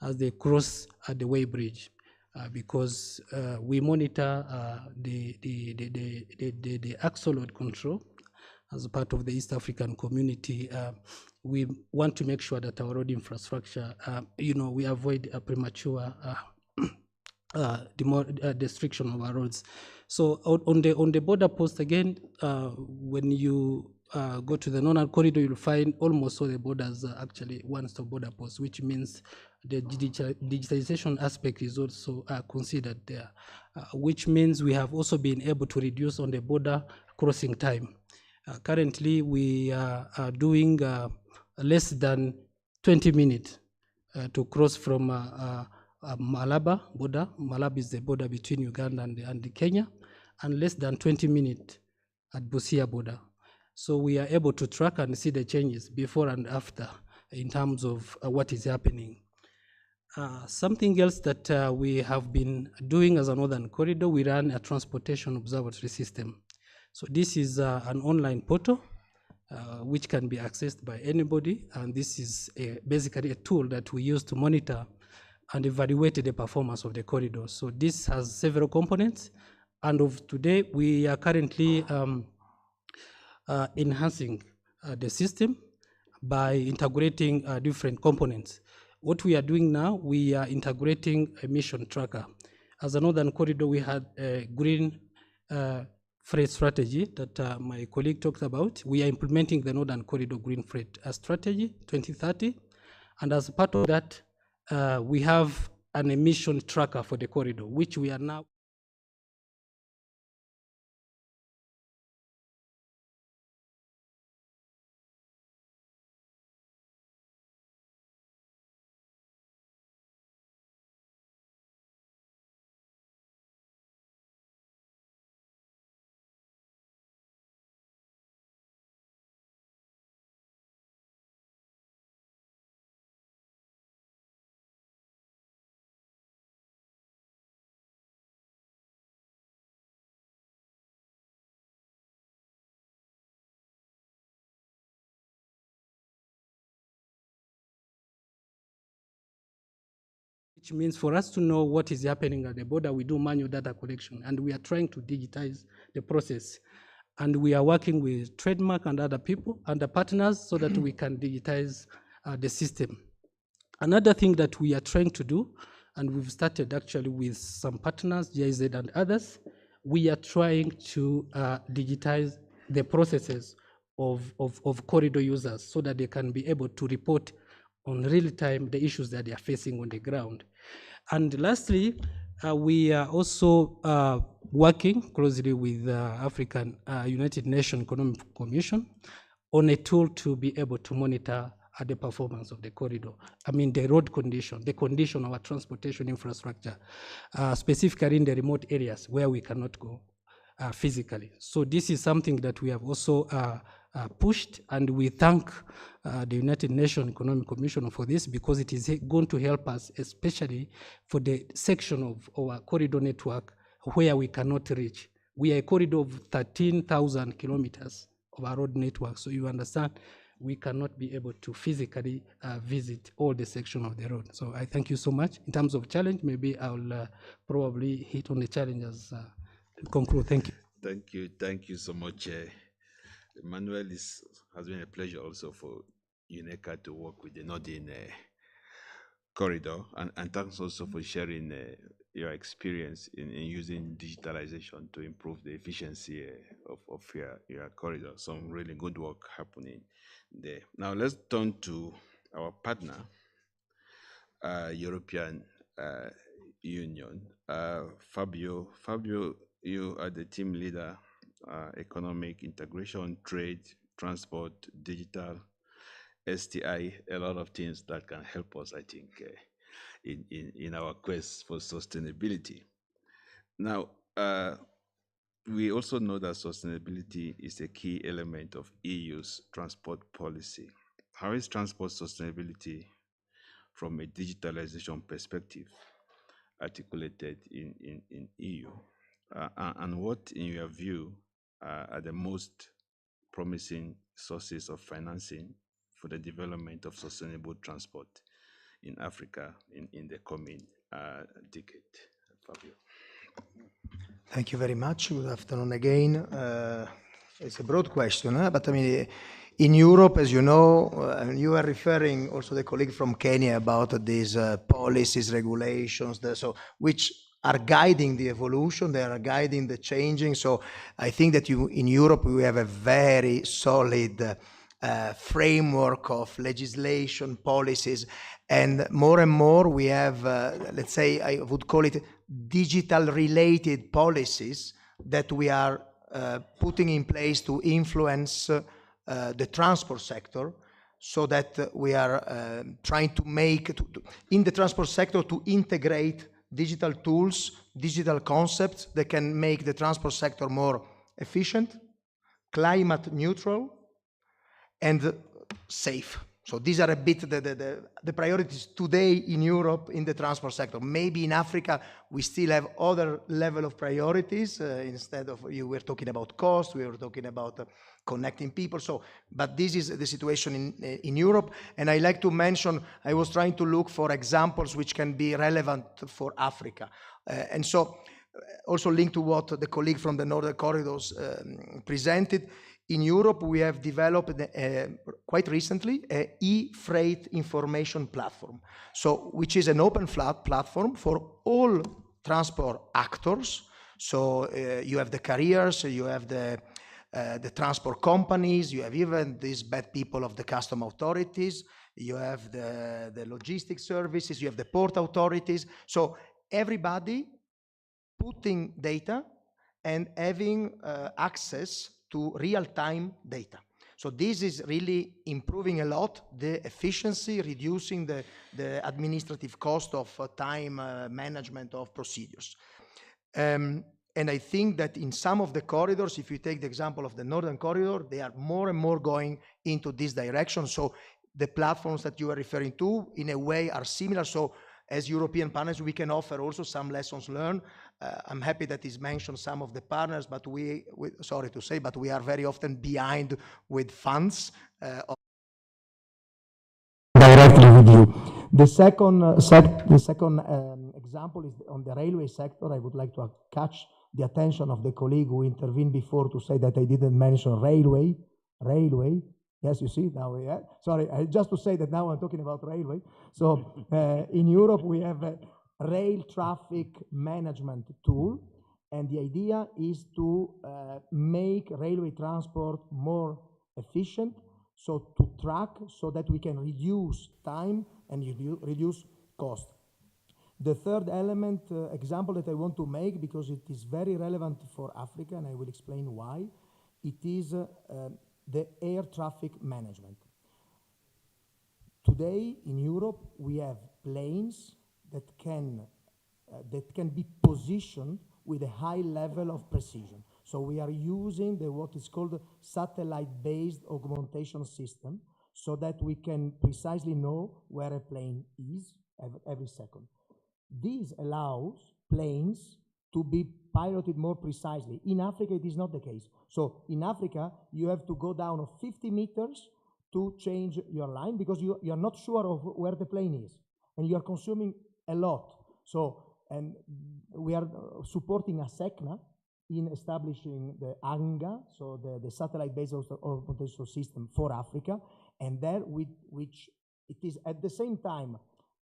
as they cross at the way bridge. Because we monitor the axle load control as a part of the East African community. We want to make sure that our road infrastructure, we avoid a premature destruction of our roads. So on the border post again, when you go to the northern corridor, you'll find almost all the borders are actually one-stop border posts, which means the digitalization aspect is also considered there, which means we have also been able to reduce on the border crossing time. Currently, we are doing less than 20 minutes to cross from Malaba border. Malaba is the border between Uganda and Kenya, and less than 20 minutes at Busia border. So we are able to track and see the changes before and after in terms of what is happening. Something else that we have been doing as a northern corridor, we run a transportation observatory system. So this is an online portal which can be accessed by anybody, and this is basically a tool that we use to monitor and evaluate the performance of the corridor. So this has several components, and of today we are currently enhancing the system by integrating different components. What we are doing now, we are integrating a mission tracker. As a northern corridor, we had a green freight strategy that my colleague talked about. We are implementing the Northern Corridor Green Freight Strategy 2030. And as part of that, we have an emission tracker for the corridor, which we are now which means for us to know what is happening at the border, we do manual data collection, and we are trying to digitize the process. And we are working with Trademark and other people and the partners so that we can digitize the system. Another thing that we are trying to do, and we've started actually with some partners, GIZ and others, we are trying to digitize the processes of corridor users so that they can be able to report on real time the issues that they are facing on the ground. And lastly, we are also working closely with African United Nations Economic Commission on a tool to be able to monitor the performance of the corridor. I mean, the road condition, the condition of our transportation infrastructure, specifically in the remote areas where we cannot go physically. So this is something that we have also pushed, and we thank the United Nations Economic Commission for this, because it is going to help us, especially for the section of our corridor network where we cannot reach. We are a corridor of 13,000 kilometers of our road network, so you understand we cannot be able to physically visit all the section of the road. So I thank you so much. In terms of challenge, maybe I'll probably hit on the challenges to conclude. Thank you. Thank you so much. Emmanuel, has been a pleasure also for UNECA to work with the Northern Corridor, and thanks also for sharing your experience in using digitalization to improve the efficiency of your corridor. Some really good work happening there. Now let's turn to our partner, European Union. Fabio, you are the team leader, economic integration, trade, transport, digital, STI, a lot of things that can help us, I think, in our quest for sustainability. Now, we also know that sustainability is a key element of EU's transport policy. How is transport sustainability from a digitalization perspective articulated in EU? And what, in your view, are the most promising sources of financing for the development of sustainable transport in Africa in the coming decade? Fabio. Thank you very much. Good afternoon again. It's a broad question, but I mean, in Europe, as you know, you are referring also the colleague from Kenya about these policies, regulations, so which are guiding the evolution, they are guiding the changing. So I think that in Europe, we have a very solid framework of legislation, policies, and more we have, let's say, I would call it digital-related policies that we are putting in place to influence the transport sector, so that we are trying to make, in the transport sector, to integrate digital tools, digital concepts that can make the transport sector more efficient, climate neutral, and safe. So these are a bit the priorities today in Europe in the transport sector. Maybe in Africa, we still have other level of priorities. Instead of, you were talking about cost, we were talking about connecting people. So, but this is the situation in Europe. And I like to mention, I was trying to look for examples which can be relevant for Africa. And so also linked to what the colleague from the Northern Corridors presented, in Europe, we have developed quite recently an e-freight information platform, so which is an open platform for all transport actors. So you have the carriers, you have the transport companies, you have even these bad people of the custom authorities, you have the logistics services, you have the port authorities. So everybody putting data and having access to real-time data. So this is really improving a lot the efficiency, reducing the administrative cost of time management of procedures. And I think that in some of the corridors, if you take the example of the Northern Corridor, they are more and more going into this direction. So the platforms that you are referring to, in a way, are similar. So as European partners, we can offer also some lessons learned. I'm happy that he's mentioned some of the partners, but we sorry to say, but we are very often behind with funds. Directly with you. The second example is on the railway sector. I would like to catch the attention of the colleague who intervened before to say that I didn't mention railway. Yes, you see, now we have, sorry, just to say that now I'm talking about railway. So in Europe, we have a rail traffic management tool, and the idea is to make railway transport more efficient, so to track, so that we can reduce time and reduce cost. The third element, example that I want to make, because it is very relevant for Africa, and I will explain why, it is the air traffic management. Today in Europe, we have planes that can be positioned with a high level of precision. So we are using what is called satellite-based augmentation system, so that we can precisely know where a plane is every second. This allows planes to be piloted more precisely. In Africa, it is not the case. So in Africa, you have to go down 50 meters to change your line, because you are not sure of where the plane is, and you are consuming a lot. So, and we are supporting ASECNA in establishing the ANGA, so the satellite-based augmentation system for Africa, and there, which it is at the same time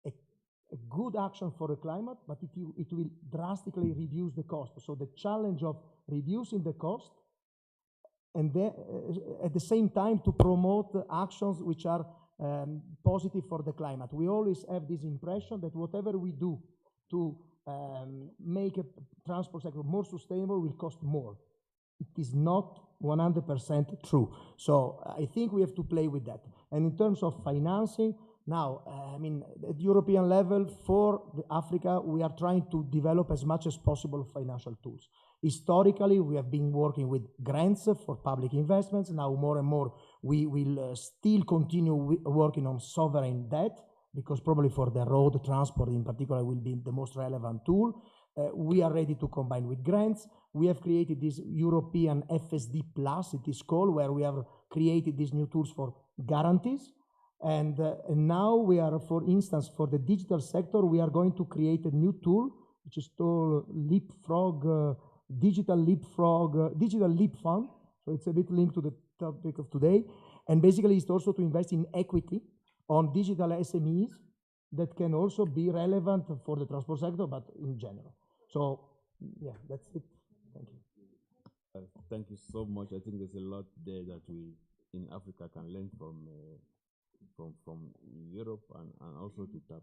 a good action for the climate, but it will drastically reduce the cost. So the challenge of reducing the cost, and then at the same time to promote actions which are positive for the climate. We always have this impression that whatever we do to make a transport sector more sustainable will cost more. It is not 100% true. So I think we have to play with that. And in terms of financing, now, I mean, at European level, for Africa, we are trying to develop as much as possible financial tools. Historically, we have been working with grants for public investments. Now, more and more, we will still continue working on sovereign debt, because probably for the road transport in particular will be the most relevant tool. We are ready to combine with grants. We have created this European FSD Plus, it is called, where we have created these new tools for guarantees. And now we are, for instance, for the digital sector, we are going to create a new tool, which is called Leapfrog, Digital Leap Fund. So it's a bit linked to the topic of today. And basically it's also to invest in equity on digital SMEs that can also be relevant for the transport sector, but in general. So, yeah, that's it. Thank you. Thank you so much. I think there's a lot there that we in Africa can learn from Europe and also to tap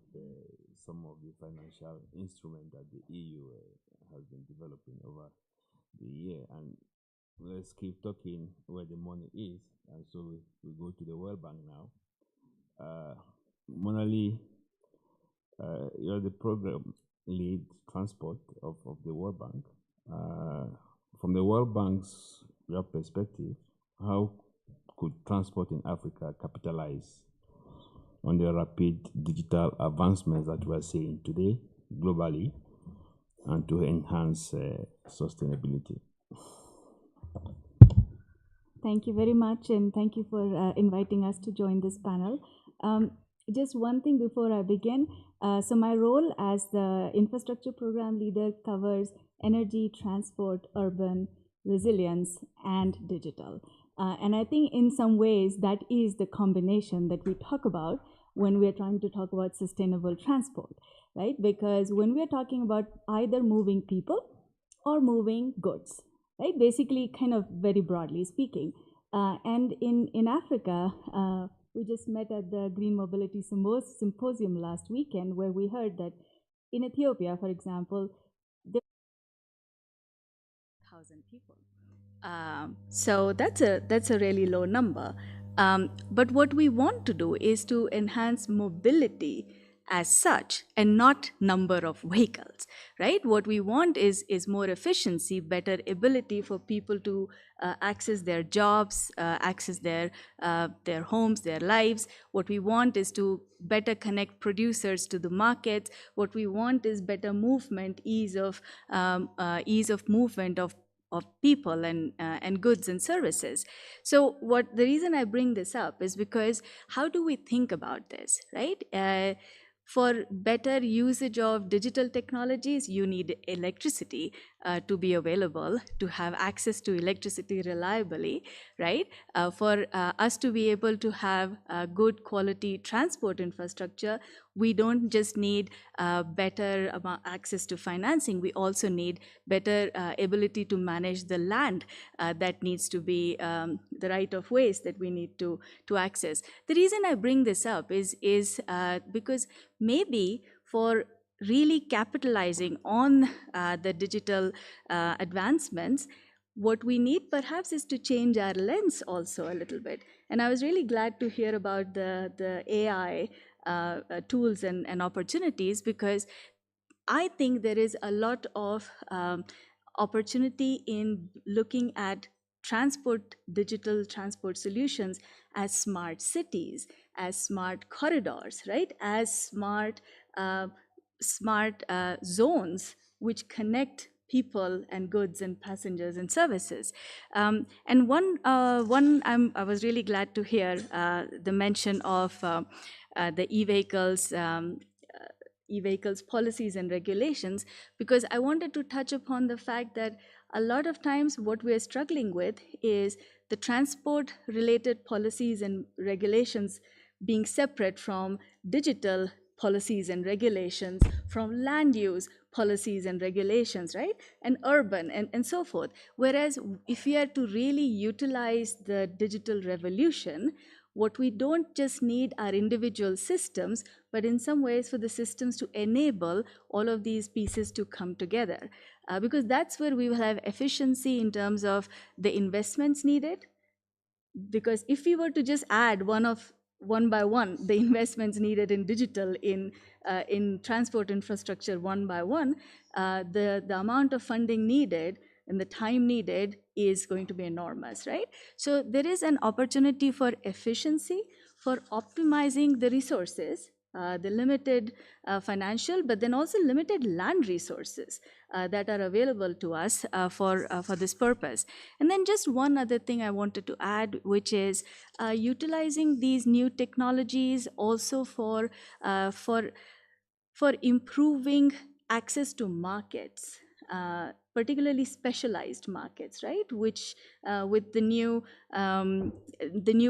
some of the financial instruments that the EU has been developing over the year. And let's keep talking where the money is. And so we go to the World Bank now. Monali, you're the program lead transport of the World Bank. From the World Bank's your perspective, how could transport in Africa capitalize on the rapid digital advancements that we are seeing today globally and to enhance sustainability? Thank you very much, and thank you for inviting us to join this panel. Just one thing before I begin. So my role as the infrastructure program leader covers energy, transport, urban, resilience, and digital. And I think in some ways that is the combination that we talk about when we're trying to talk about sustainable transport, right? Because when we're talking about either moving people or moving goods, right? Basically, kind of very broadly speaking. And in Africa, we just met at the Green Mobility Symposium last weekend, where we heard that in Ethiopia, for example, there are 1,000 people. So that's a really low number. But what we want to do is to enhance mobility as such and not number of vehicles, right? What we want is more efficiency, better ability for people to access their jobs, access their homes, their lives. What we want is to better connect producers to the markets. What we want is better movement, ease of movement of people and goods and services. So the reason I bring this up is because how do we think about this, right? For better usage of digital technologies, you need electricity to be available, to have access to electricity reliably, right? For us to be able to have good quality transport infrastructure, we don't just need better access to financing, we also need better ability to manage the land that needs to be the right of ways that we need to access. The reason I bring this up is because maybe for really capitalizing on the digital advancements, what we need perhaps is to change our lens also a little bit. And I was really glad to hear about the AI tools and opportunities, because I think there is a lot of opportunity in looking at digital transport solutions as smart cities, as smart corridors, right? As smart zones which connect people and goods and passengers and services. And I was really glad to hear the mention of the e-vehicles policies and regulations, because I wanted to touch upon the fact that a lot of times what we're struggling with is the transport related policies and regulations being separate from digital policies and regulations, from land use policies and regulations, right? And urban and so forth. Whereas if we are to really utilize the digital revolution, what we don't just need are individual systems, but in some ways for the systems to enable all of these pieces to come together. Because that's where we will have efficiency in terms of the investments needed. Because if we were to just add one by one the investments needed in digital, in transport infrastructure one by one, the amount of funding needed and the time needed is going to be enormous, right? So there is an opportunity for efficiency, for optimizing the resources, the limited financial, but then also limited land resources that are available to us for this purpose. And then just one other thing I wanted to add, which is utilizing these new technologies also for improving access to markets, particularly specialized markets, right? Which with the new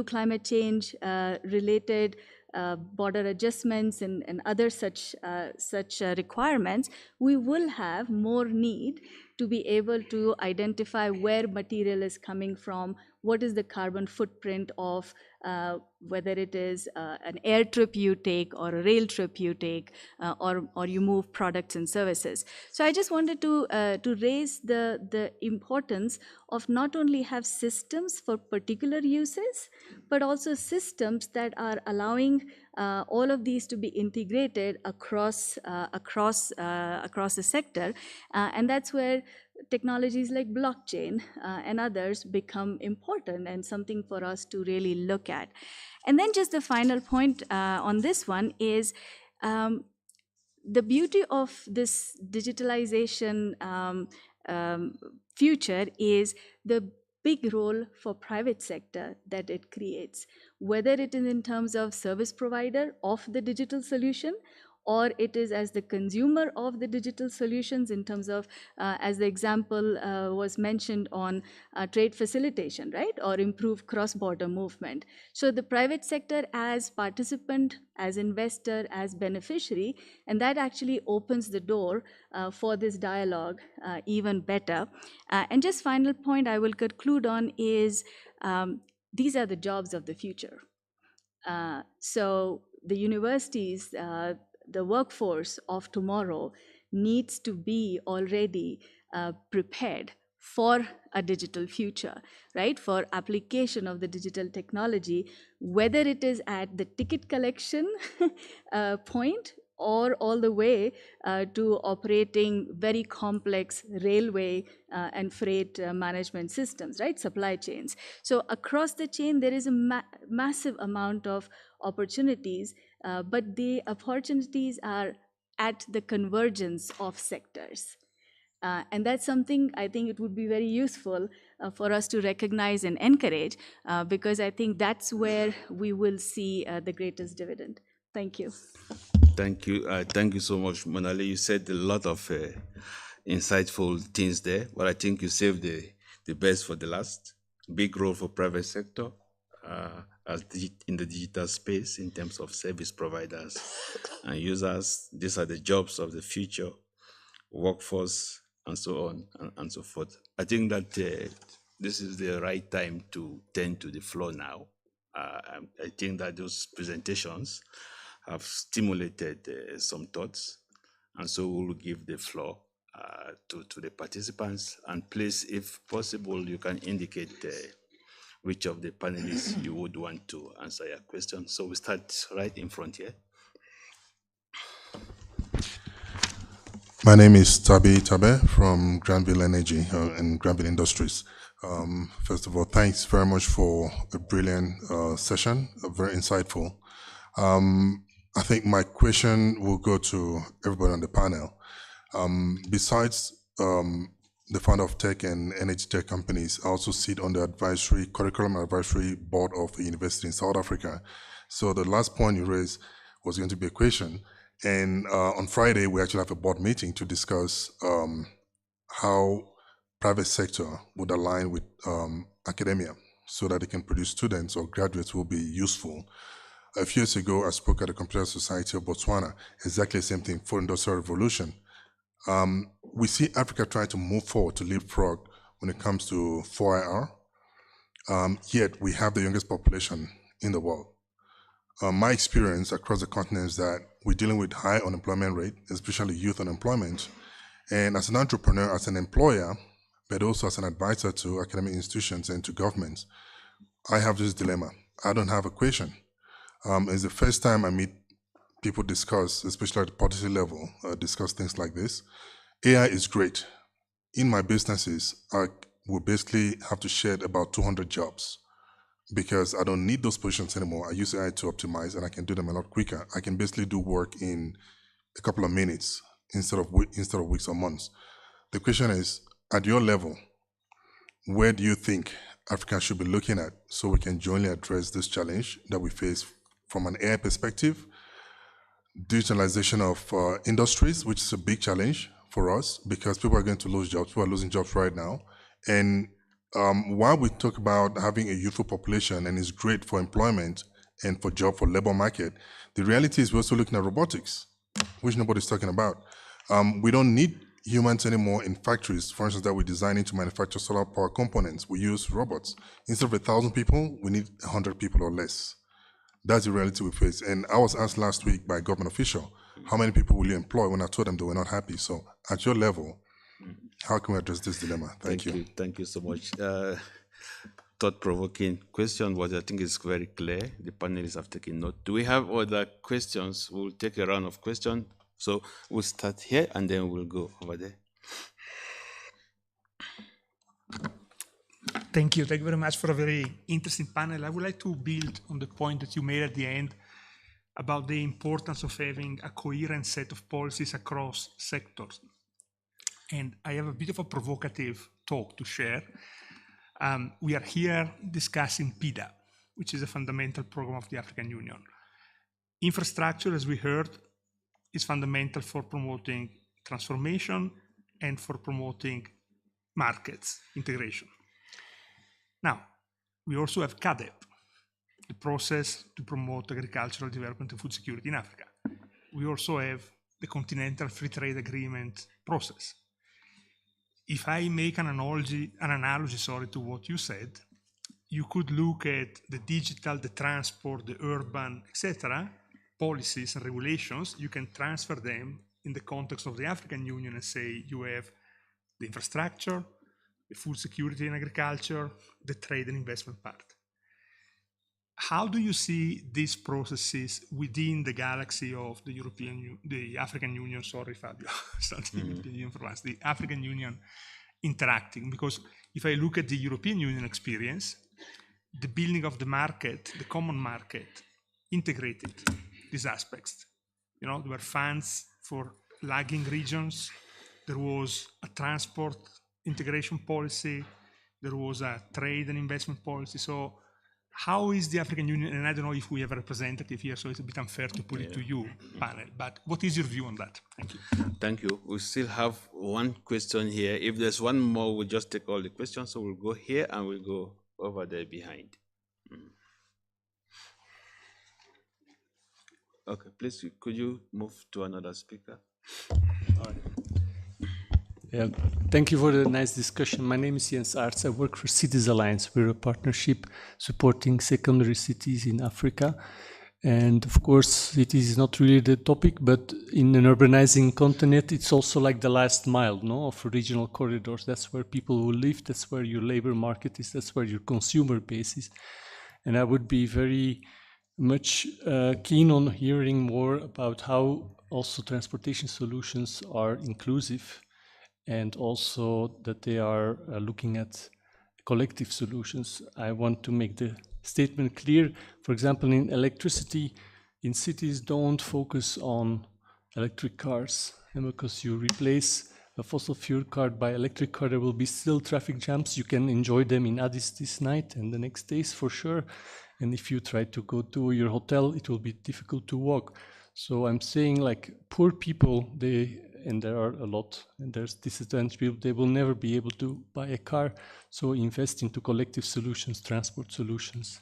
climate change related border adjustments and other such requirements, we will have more need to be able to identify where material is coming from, what is the carbon footprint of whether it is an air trip you take or a rail trip you take, or you move products and services. So I just wanted to raise the importance of not only have systems for particular uses, but also systems that are allowing all of these to be integrated across the sector, and that's where technologies like blockchain and others become important and something for us to really look at. And then just the final point on this one is the beauty of this digitalization future is the big role for private sector that it creates, whether it is in terms of service provider of the digital solution, or it is as the consumer of the digital solutions in terms of, as the example was mentioned on trade facilitation, right? Or improve cross-border movement. So the private sector as participant, as investor, as beneficiary, and that actually opens the door for this dialogue even better. And just final point I will conclude on is these are the jobs of the future. So the universities, the workforce of tomorrow needs to be already prepared for a digital future, right? For application of the digital technology, whether it is at the ticket collection point or all the way to operating very complex railway and freight management systems, right? Supply chains. So across the chain, there is a massive amount of opportunities, but the opportunities are at the convergence of sectors. And that's something I think it would be very useful for us to recognize and encourage, because I think that's where we will see the greatest dividend. Thank you. Thank you so much, Manali. You said a lot of insightful things there, but I think you saved the best for the last. Big role for private sector in the digital space in terms of service providers and users. These are the jobs of the future, workforce, and so on and so forth. I think that this is the right time to turn to the floor now. I think that those presentations have stimulated some thoughts, and so we'll give the floor to the participants. And please, if possible, you can indicate which of the panelists you would want to answer your question. So we start right in front here. My name is Tabe from Granville Energy and Granville Industries. First of all, thanks very much for a brilliant session, very insightful. I think my question will go to everybody on the panel. Besides the founder of tech and energy tech companies, I also sit on the curriculum advisory board of a university in South Africa. So the last point you raised was going to be a question. And on Friday, we actually have a board meeting to discuss how private sector would align with academia so that they can produce students or graduates who will be useful. A few years ago, I spoke at the Computer Society of Botswana, exactly the same thing for Industrial Revolution. We see Africa trying to move forward to leapfrog when it comes to 4IR, yet we have the youngest population in the world. My experience across the continent is that we're dealing with high unemployment rate, especially youth unemployment. And as an entrepreneur, as an employer, but also as an advisor to academic institutions and to governments, I have this dilemma. I don't have a question. It's the first time I meet people discuss, especially at the policy level, discuss things like this. AI is great. In my businesses, I will basically have to shed about 200 jobs because I don't need those positions anymore. I use AI to optimize and I can do them a lot quicker. I can basically do work in a couple of minutes instead of weeks or months. The question is, at your level, where do you think Africa should be looking at so we can jointly address this challenge that we face from an AI perspective? Digitalization of industries, which is a big challenge for us because people are going to lose jobs. People are losing jobs right now. And while we talk about having a youthful population and it's great for employment and for labor market. The reality is we're also looking at robotics, which nobody's talking about. We don't need humans anymore in factories, for instance, that we're designing to manufacture solar power components. We use robots. Instead of 1,000 people, we need 100 people or less. That's the reality we face. And I was asked last week by a government official, how many people will you employ? When I told them they were not happy. So at your level, how can we address this dilemma? Thank you. Thank you so much. Thought-provoking question, what I think is very clear. The panelists have taken note. Do we have other questions? We'll take a round of questions. So we'll start here and then we'll go over there. Thank you. Thank you very much for a very interesting panel. I would like to build on the point that you made at the end about the importance of having a coherent set of policies across sectors. And I have a bit of a provocative talk to share. We are here discussing PIDA, which is a fundamental program of the African Union. Infrastructure, as we heard, is fundamental for promoting transformation and for promoting markets integration. Now, we also have CAADP, the process to promote agricultural development and food security in Africa. We also have the Continental Free Trade Agreement process. If I make an analogy to what you said, you could look at the digital, the transport, the urban, etc., policies and regulations. You can transfer them in the context of the African Union and say you have the infrastructure, the food security and agriculture, the trade and investment part. How do you see these processes within the galaxy of the African Union, sorry Fabio, the African Union interacting? Because if I look at the European Union experience, the building of the market, the common market, integrated these aspects. You know, there were funds for lagging regions, there was a transport integration policy, there was a trade and investment policy. So how is the African Union, and I don't know if we have a representative here, so it's a bit unfair to put it to you, panel, but what is your view on that? Thank you. Thank you. We still have one question here. If there's one more, we'll just take all the questions. So we'll go here and we'll go over there behind. Okay, please, could you move to another speaker? All right. Yeah, thank you for the nice discussion. My name is Jens Arts. I work for Cities Alliance. We're a partnership supporting secondary cities in Africa. And of course, cities is not really the topic, but in an urbanizing continent, it's also like the last mile, no, of regional corridors. That's where people will live. That's where your labor market is. That's where your consumer base is. And I would be very much keen on hearing more about how also transportation solutions are inclusive, and also that they are looking at collective solutions. I want to make the statement clear. For example, in electricity, in cities don't focus on electric cars, and because you replace a fossil fuel car by electric car, there will be still traffic jams. You can enjoy them in Addis this night and the next days for sure. And if you try to go to your hotel, it will be difficult to walk. So I'm saying, like, poor people, and there are a lot, and there's disadvantaged people, they will never be able to buy a car. So invest into collective solutions, transport solutions,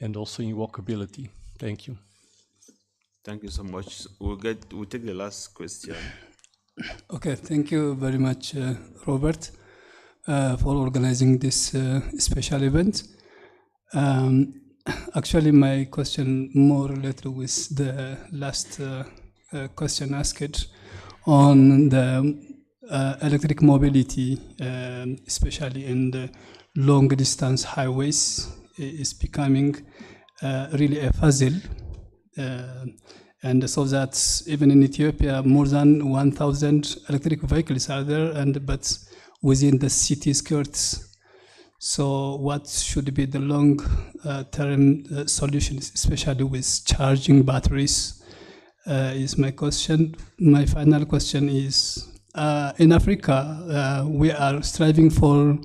and also in walkability. Thank you. Thank you so much. We'll take the last question. Okay, thank you very much, Robert, for organizing this special event. Actually, my question more related with the last question asked on the electric mobility, especially in the long distance highways, is becoming really a puzzle. And so that even in Ethiopia, more than 1,000 electric vehicles are there, but within the city skirts. So what should be the long-term solutions, especially with charging batteries, is my question. My final question is, in Africa, we are striving for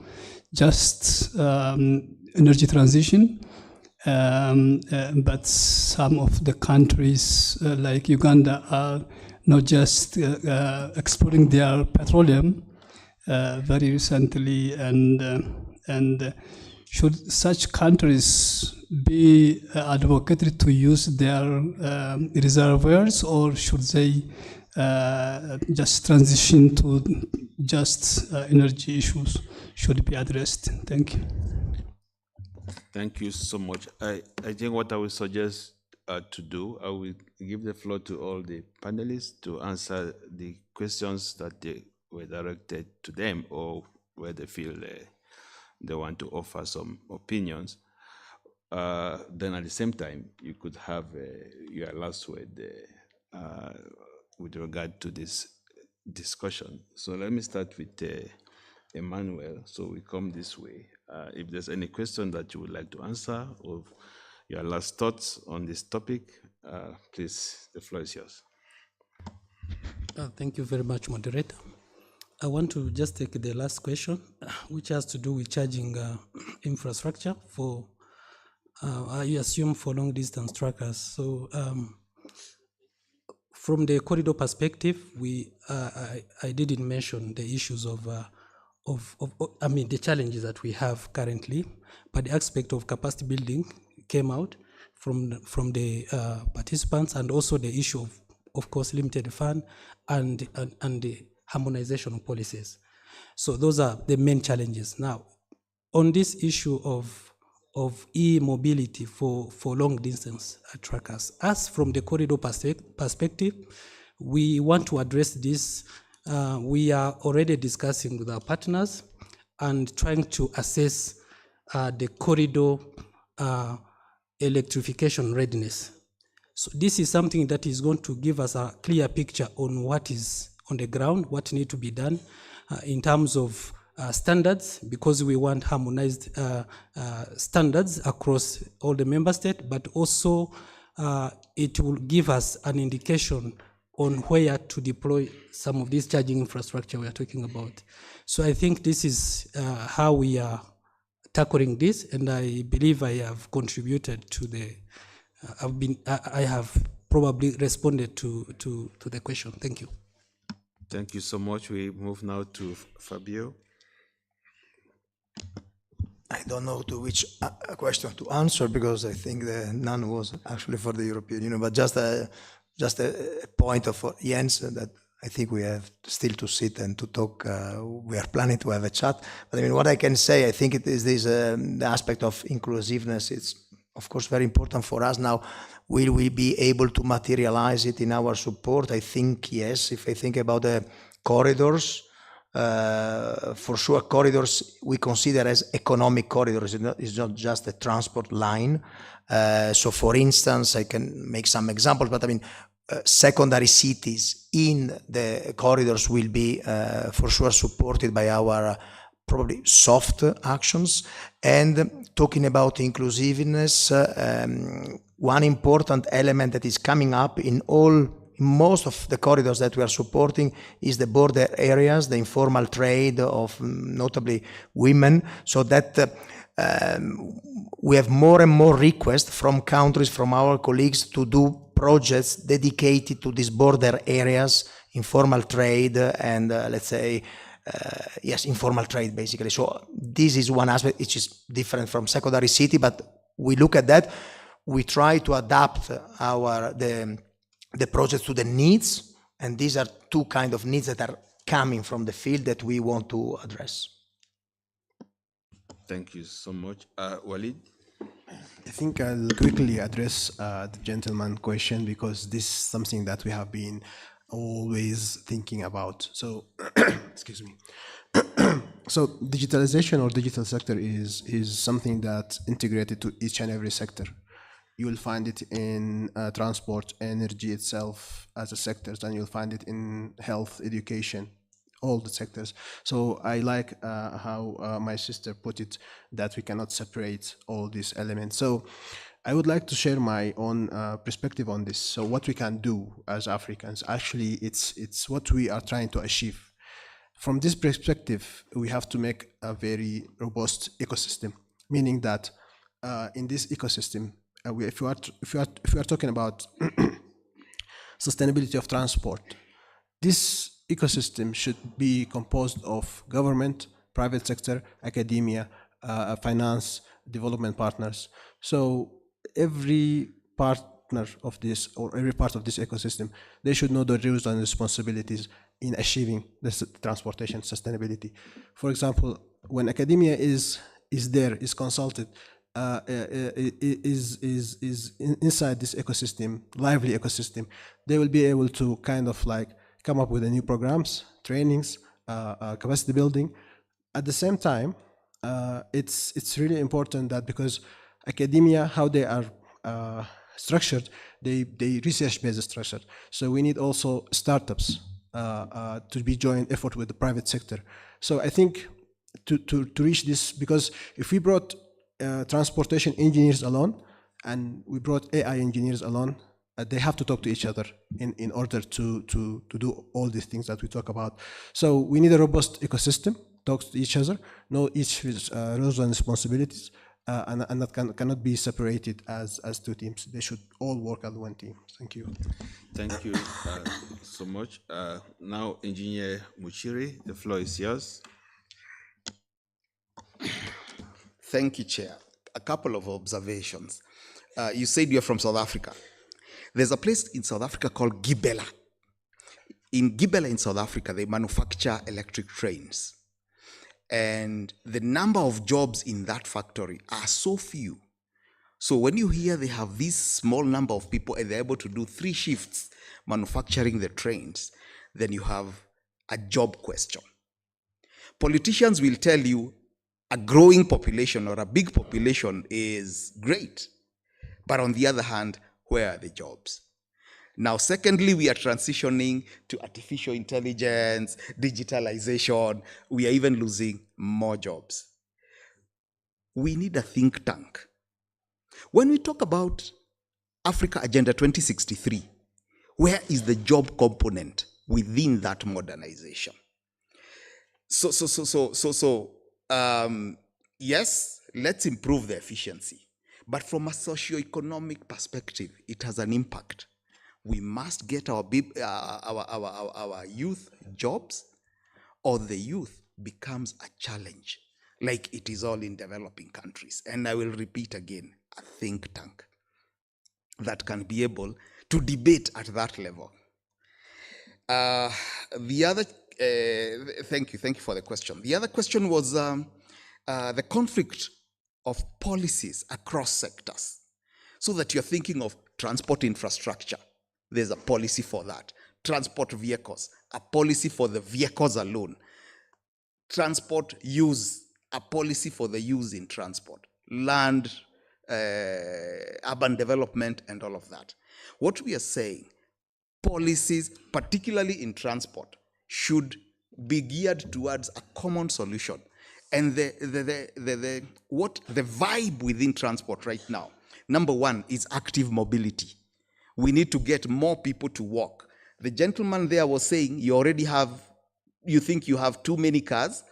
just energy transition, but some of the countries like Uganda are not just exploring their petroleum very recently, and should such countries be advocated to use their reservoirs, or should they just transition to just energy issues should be addressed? Thank you. Thank you so much. I think what I would suggest to do, I will give the floor to all the panelists to answer the questions that they were directed to them, or where they feel they want to offer some opinions. Then at the same time, you could have your last word with regard to this discussion. So let me start with Emmanuel. So we come this way. If there's any question that you would like to answer, or your last thoughts on this topic, please, the floor is yours. Thank you very much, moderator. I want to just take the last question, which has to do with charging infrastructure for, I assume, for long distance trackers. So from the corridor perspective, I didn't mention the issues of the challenges that we have currently, but the aspect of capacity building came out from the participants, and also the issue of course, limited fund and the harmonization of policies. So those are the main challenges. Now, on this issue of e-mobility for long distance trackers, as from the corridor perspective, we want to address this. We are already discussing with our partners and trying to assess the corridor electrification readiness. So this is something that is going to give us a clear picture on what is on the ground, what needs to be done in terms of standards, because we want harmonized standards across all the member states, but also it will give us an indication on where to deploy some of this charging infrastructure we are talking about. So I think this is how we are tackling this, and I believe I have contributed to the, I have probably responded to the question. Thank you. Thank you so much. We move now to Fabio. I don't know to which question to answer, because I think none was actually for the European Union, but just a point of Jens that I think we have still to sit and to talk. We are planning to have a chat. But I mean, what I can say, I think it is this the aspect of inclusiveness. It's of course very important for us now. Will we be able to materialize it in our support? I think yes. If I think about the corridors, for sure corridors we consider as economic corridors. It's not just a transport line. So for instance, I can make some examples, but I mean, secondary cities in the corridors will be for sure supported by our probably soft actions. And talking about inclusiveness, one important element that is coming up in most of the corridors that we are supporting is the border areas, the informal trade of notably women, so that we have more and more requests from countries, from our colleagues, to do projects dedicated to these border areas, informal trade, and let's say, yes, informal trade basically. So this is one aspect which is different from secondary city, but we look at that. We try to adapt the projects to the needs, and these are two kinds of needs that are coming from the field that we want to address. Thank you so much. Walid? I think I'll quickly address the gentleman question, because this is something that we have been always thinking about. So, excuse me. So digitalization or digital sector is something that integrated to each and every sector. You will find it in transport, energy itself as a sectors, and you'll find it in health, education, all the sectors. So I like how my sister put it, that we cannot separate all these elements. So I would like to share my own perspective on this. So what we can do as Africans, actually it's what we are trying to achieve. From this perspective, we have to make a very robust ecosystem, meaning that in this ecosystem, if you are talking about sustainability of transport, this ecosystem should be composed of government, private sector, academia, finance, development partners. So every partner of this, or every part of this ecosystem, they should know the roles and responsibilities in achieving this transportation sustainability. For example, when academia is consulted, inside this ecosystem, lively ecosystem, they will be able to kind of like come up with new programs, trainings, capacity building. At the same time, it's really important that, because academia, how they are structured, they research-based structure. So we need also startups to be joint effort with the private sector. So I think to reach this, because if we brought transportation engineers alone and we brought AI engineers alone, they have to talk to each other in order to do all these things that we talk about. So we need a robust ecosystem, talk to each other, know each roles and responsibilities, and that cannot be separated as two teams. They should all work as one team. Thank you. Thank you so much. Now, Engineer Muchiri, the floor is yours. Thank you, Chair. A couple of observations. You said you're from South Africa. There's a place in South Africa called Gibela. In Gibela in South Africa, they manufacture electric trains. And the number of jobs in that factory are so few. So when you hear they have this small number of people and they're able to do 3 shifts manufacturing the trains, then you have a job question. Politicians will tell you a growing population or a big population is great. But on the other hand, where are the jobs? Now, secondly, we are transitioning to artificial intelligence, digitalization. We are even losing more jobs. We need a think tank. When we talk about Africa Agenda 2063, where is the job component within that modernization? Yes, let's improve the efficiency. But from a socio-economic perspective, it has an impact. We must get our youth jobs, or the youth becomes a challenge, like it is all in developing countries. And I will repeat again, a think tank that can be able to debate at that level. The other, thank you for the question. The other question was the conflict of policies across sectors, so that you're thinking of transport infrastructure. There's a policy for that. Transport vehicles, a policy for the vehicles alone. Transport use, a policy for the use in transport. Land, urban development, and all of that. What we are saying, policies, particularly in transport, should be geared towards a common solution. And the vibe within transport right now, number one, is active mobility. We need to get more people to walk. The gentleman there was saying you think you have too many cars,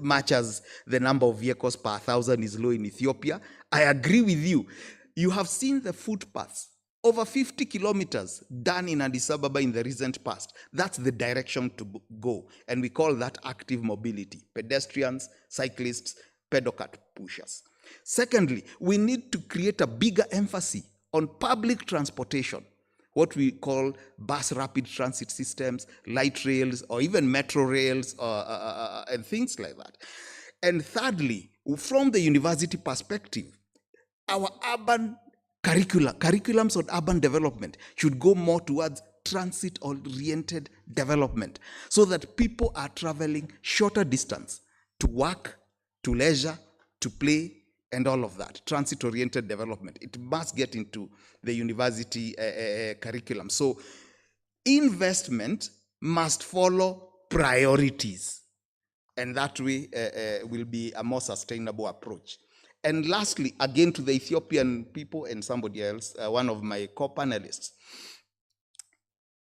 much as the number of vehicles per 1,000 is low in Ethiopia. I agree with you. You have seen the footpaths, over 50 kilometers done in Addis Ababa in the recent past. That's the direction to go. And we call that active mobility. Pedestrians, cyclists, pedocart pushers. Secondly, we need to create a bigger emphasis on public transportation, what we call bus rapid transit systems, light rails, or even metro rails, and things like that. And thirdly, from the university perspective, our urban curriculums on urban development should go more towards transit-oriented development, so that people are traveling shorter distance to work, to leisure, to play, and all of that. Transit-oriented development. It must get into the university curriculum. So investment must follow priorities, and that way will be a more sustainable approach. And lastly, again to the Ethiopian people and somebody else, one of my co-panelists,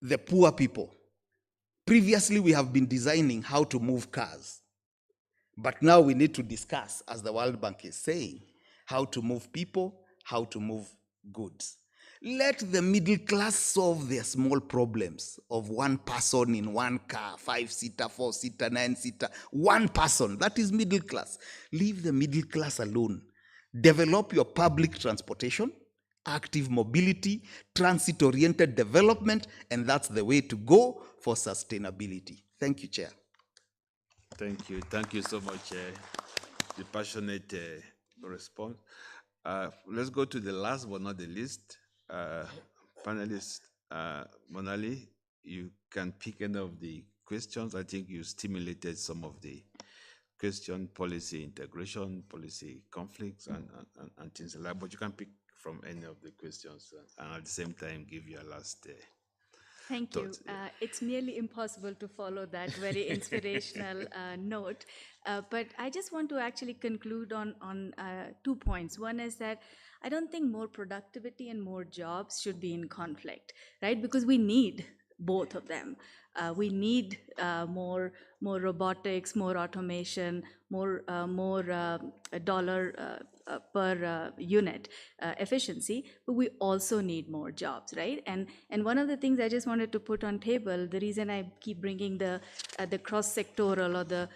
the poor people. Previously, we have been designing how to move cars. But now we need to discuss, as the World Bank is saying, how to move people, how to move goods. Let the middle class solve their small problems of one person in one car, 5-seater, 4-seater, 9-seater, one person. That is middle class. Leave the middle class alone. develop your public transportation, active mobility, transit-oriented development, and that's the way to go for sustainability. Thank you, Chair. Thank you. Thank you so much. The passionate response. Let's go to the last but not the least. Panelist Monali, you can pick any of the questions. I think you stimulated some of the question, policy integration, policy conflicts, and things like that. But you can pick from any of the questions and at the same time give your last Thank you. thoughts. It's nearly impossible to follow that very inspirational note. But I just want to actually conclude on 2 points. One is that I don't think more productivity and more jobs should be in conflict, right? Because we need both of them. We need more robotics, more automation, more dollar per unit efficiency, but we also need more jobs, right? And one of the things I just wanted to put on table, the reason I keep bringing the cross-sectoral or the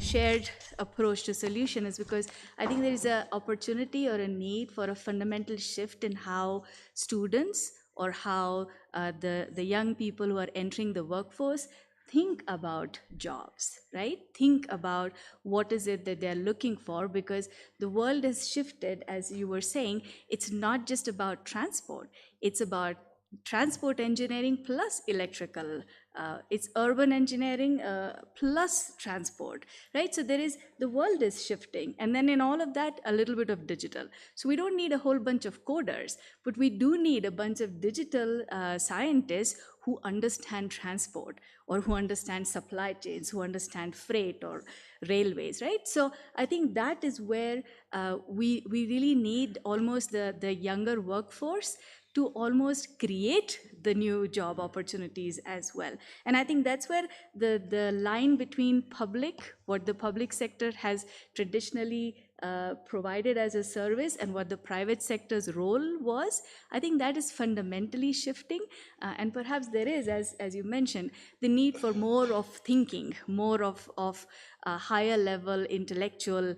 shared approach to solution is because I think there is an opportunity or a need for a fundamental shift in how students or how the young people who are entering the workforce think about jobs, right? Think about what is it that they're looking for, because the world has shifted, as you were saying. It's not just about transport, it's about transport engineering plus electrical, it's urban engineering plus transport, right? So the world is shifting, and then in all of that, a little bit of digital. So we don't need a whole bunch of coders, but we do need a bunch of digital scientists who understand transport, or who understand supply chains, who understand freight or railways, right? So I think that is where we really need almost the younger workforce to almost create the new job opportunities as well. And I think that's where the line between what the public sector has traditionally provided as a service and what the private sector's role was, I think that is fundamentally shifting. And perhaps there is, as you mentioned, the need for more of thinking, more of higher level intellectual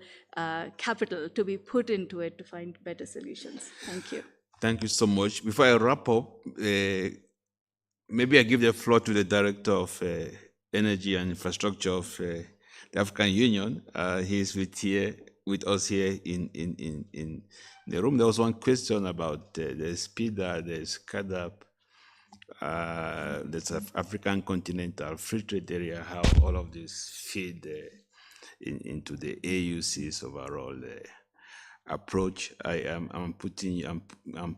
capital to be put into it to find better solutions. Thank you. Thank you so much. Before I wrap up, maybe I give the floor to the Director of Energy and Infrastructure of the African Union. He is with us here in the room. There was one question about the SPIDA, the SCADAP, the African Continental Free Trade Area, how all of this feed into the AUC's overall approach. I'm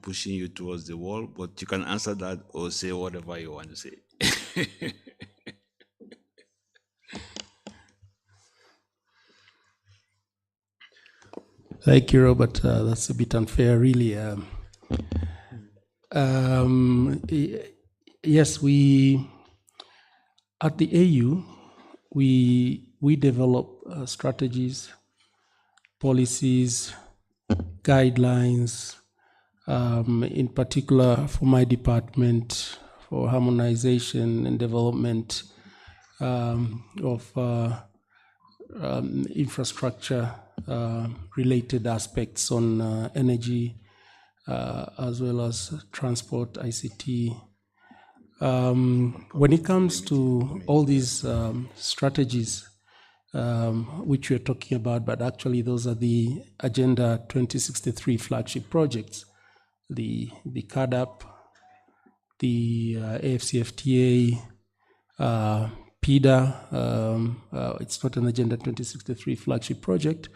pushing you towards the wall, but you can answer that or say whatever you want to say. Thank you, Robert. That's a bit unfair, really. Yes, we at the AU we develop strategies, policies, guidelines, in particular for my department, for harmonization and development of infrastructure related aspects on energy, as well as transport, ICT. When it comes to all these strategies, which we're talking about, but actually those are the Agenda 2063 flagship projects, the CADAP, the AFCFTA, PIDA. It's not an Agenda 2063 flagship project,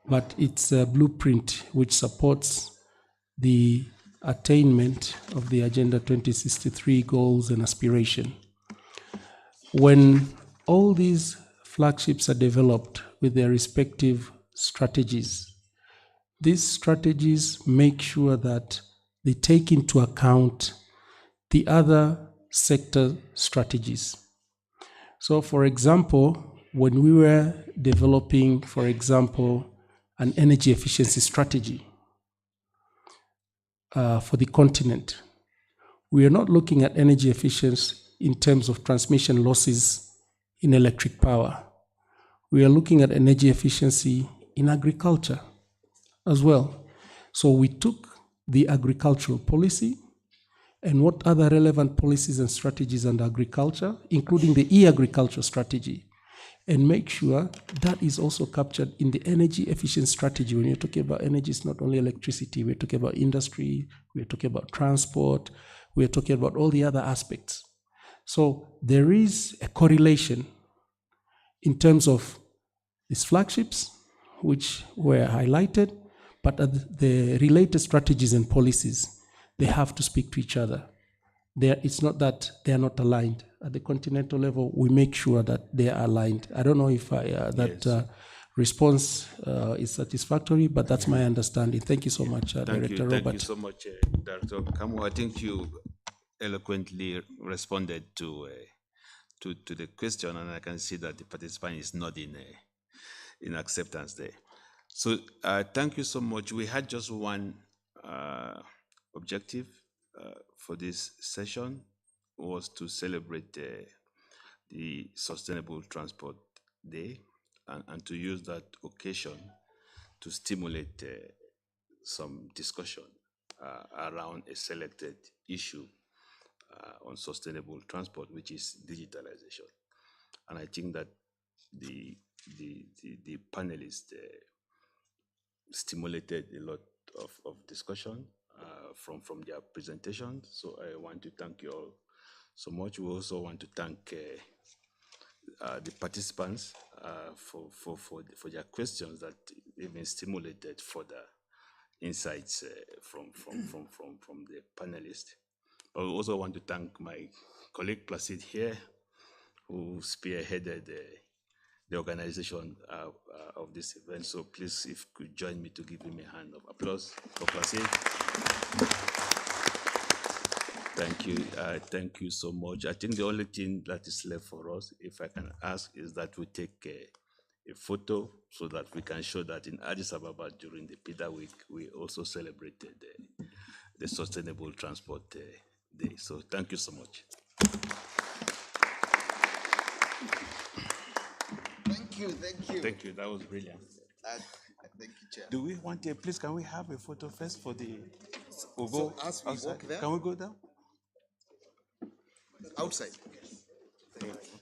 but it's a blueprint which supports the attainment of the Agenda 2063 goals and aspiration. When all these flagships are developed with their respective strategies, these strategies make sure that they take into account the other sector strategies. So, for example, when we were developing, for example, an energy efficiency strategy for the continent, we are not looking at energy efficiency in terms of transmission losses in electric power. We are looking at energy efficiency in agriculture as well. So we took the agricultural policy and what other relevant policies and strategies under agriculture, including the e-agriculture strategy, and make sure that is also captured in the energy efficient strategy. When you're talking about energy, it's not only electricity, we're talking about industry, we're talking about transport, we're talking about all the other aspects. So there is a correlation in terms of these flagships, which were highlighted, but the related strategies and policies, they have to speak to each other. It's not that they are not aligned. At the continental level, we make sure that they are aligned. I don't know if response is satisfactory, but that's my understanding. Thank you so much, Director Robert. Thank you so much, Director Kamo. I think you eloquently responded to the question, and I can see that the participant is nodding in acceptance there. So thank you so much. We had just one objective for this session, was to celebrate the Sustainable Transport Day and to use that occasion to stimulate some discussion around a selected issue on sustainable transport, which is digitalization. And I think that the panelists stimulated a lot of discussion from their presentation. So I want to thank you all so much. We also want to thank the participants for their questions that even stimulated further insights from the panelists. I also want to thank my colleague Placide here, who spearheaded the organization of this event. So please, if you could join me to give him a hand of applause for Placide. Thank you so much. I think the only thing that is left for us, if I can ask, is that we take a photo so that we can show that in Addis Ababa during the PIDA week, we also celebrated the Sustainable Transport Day. So thank you so much. Thank you. Thank you, that was brilliant. Thank you, Chair. Do we want please, can we have a photo first for the, we'll So go as we outside. walk there? Can we go down? Outside. Thank you.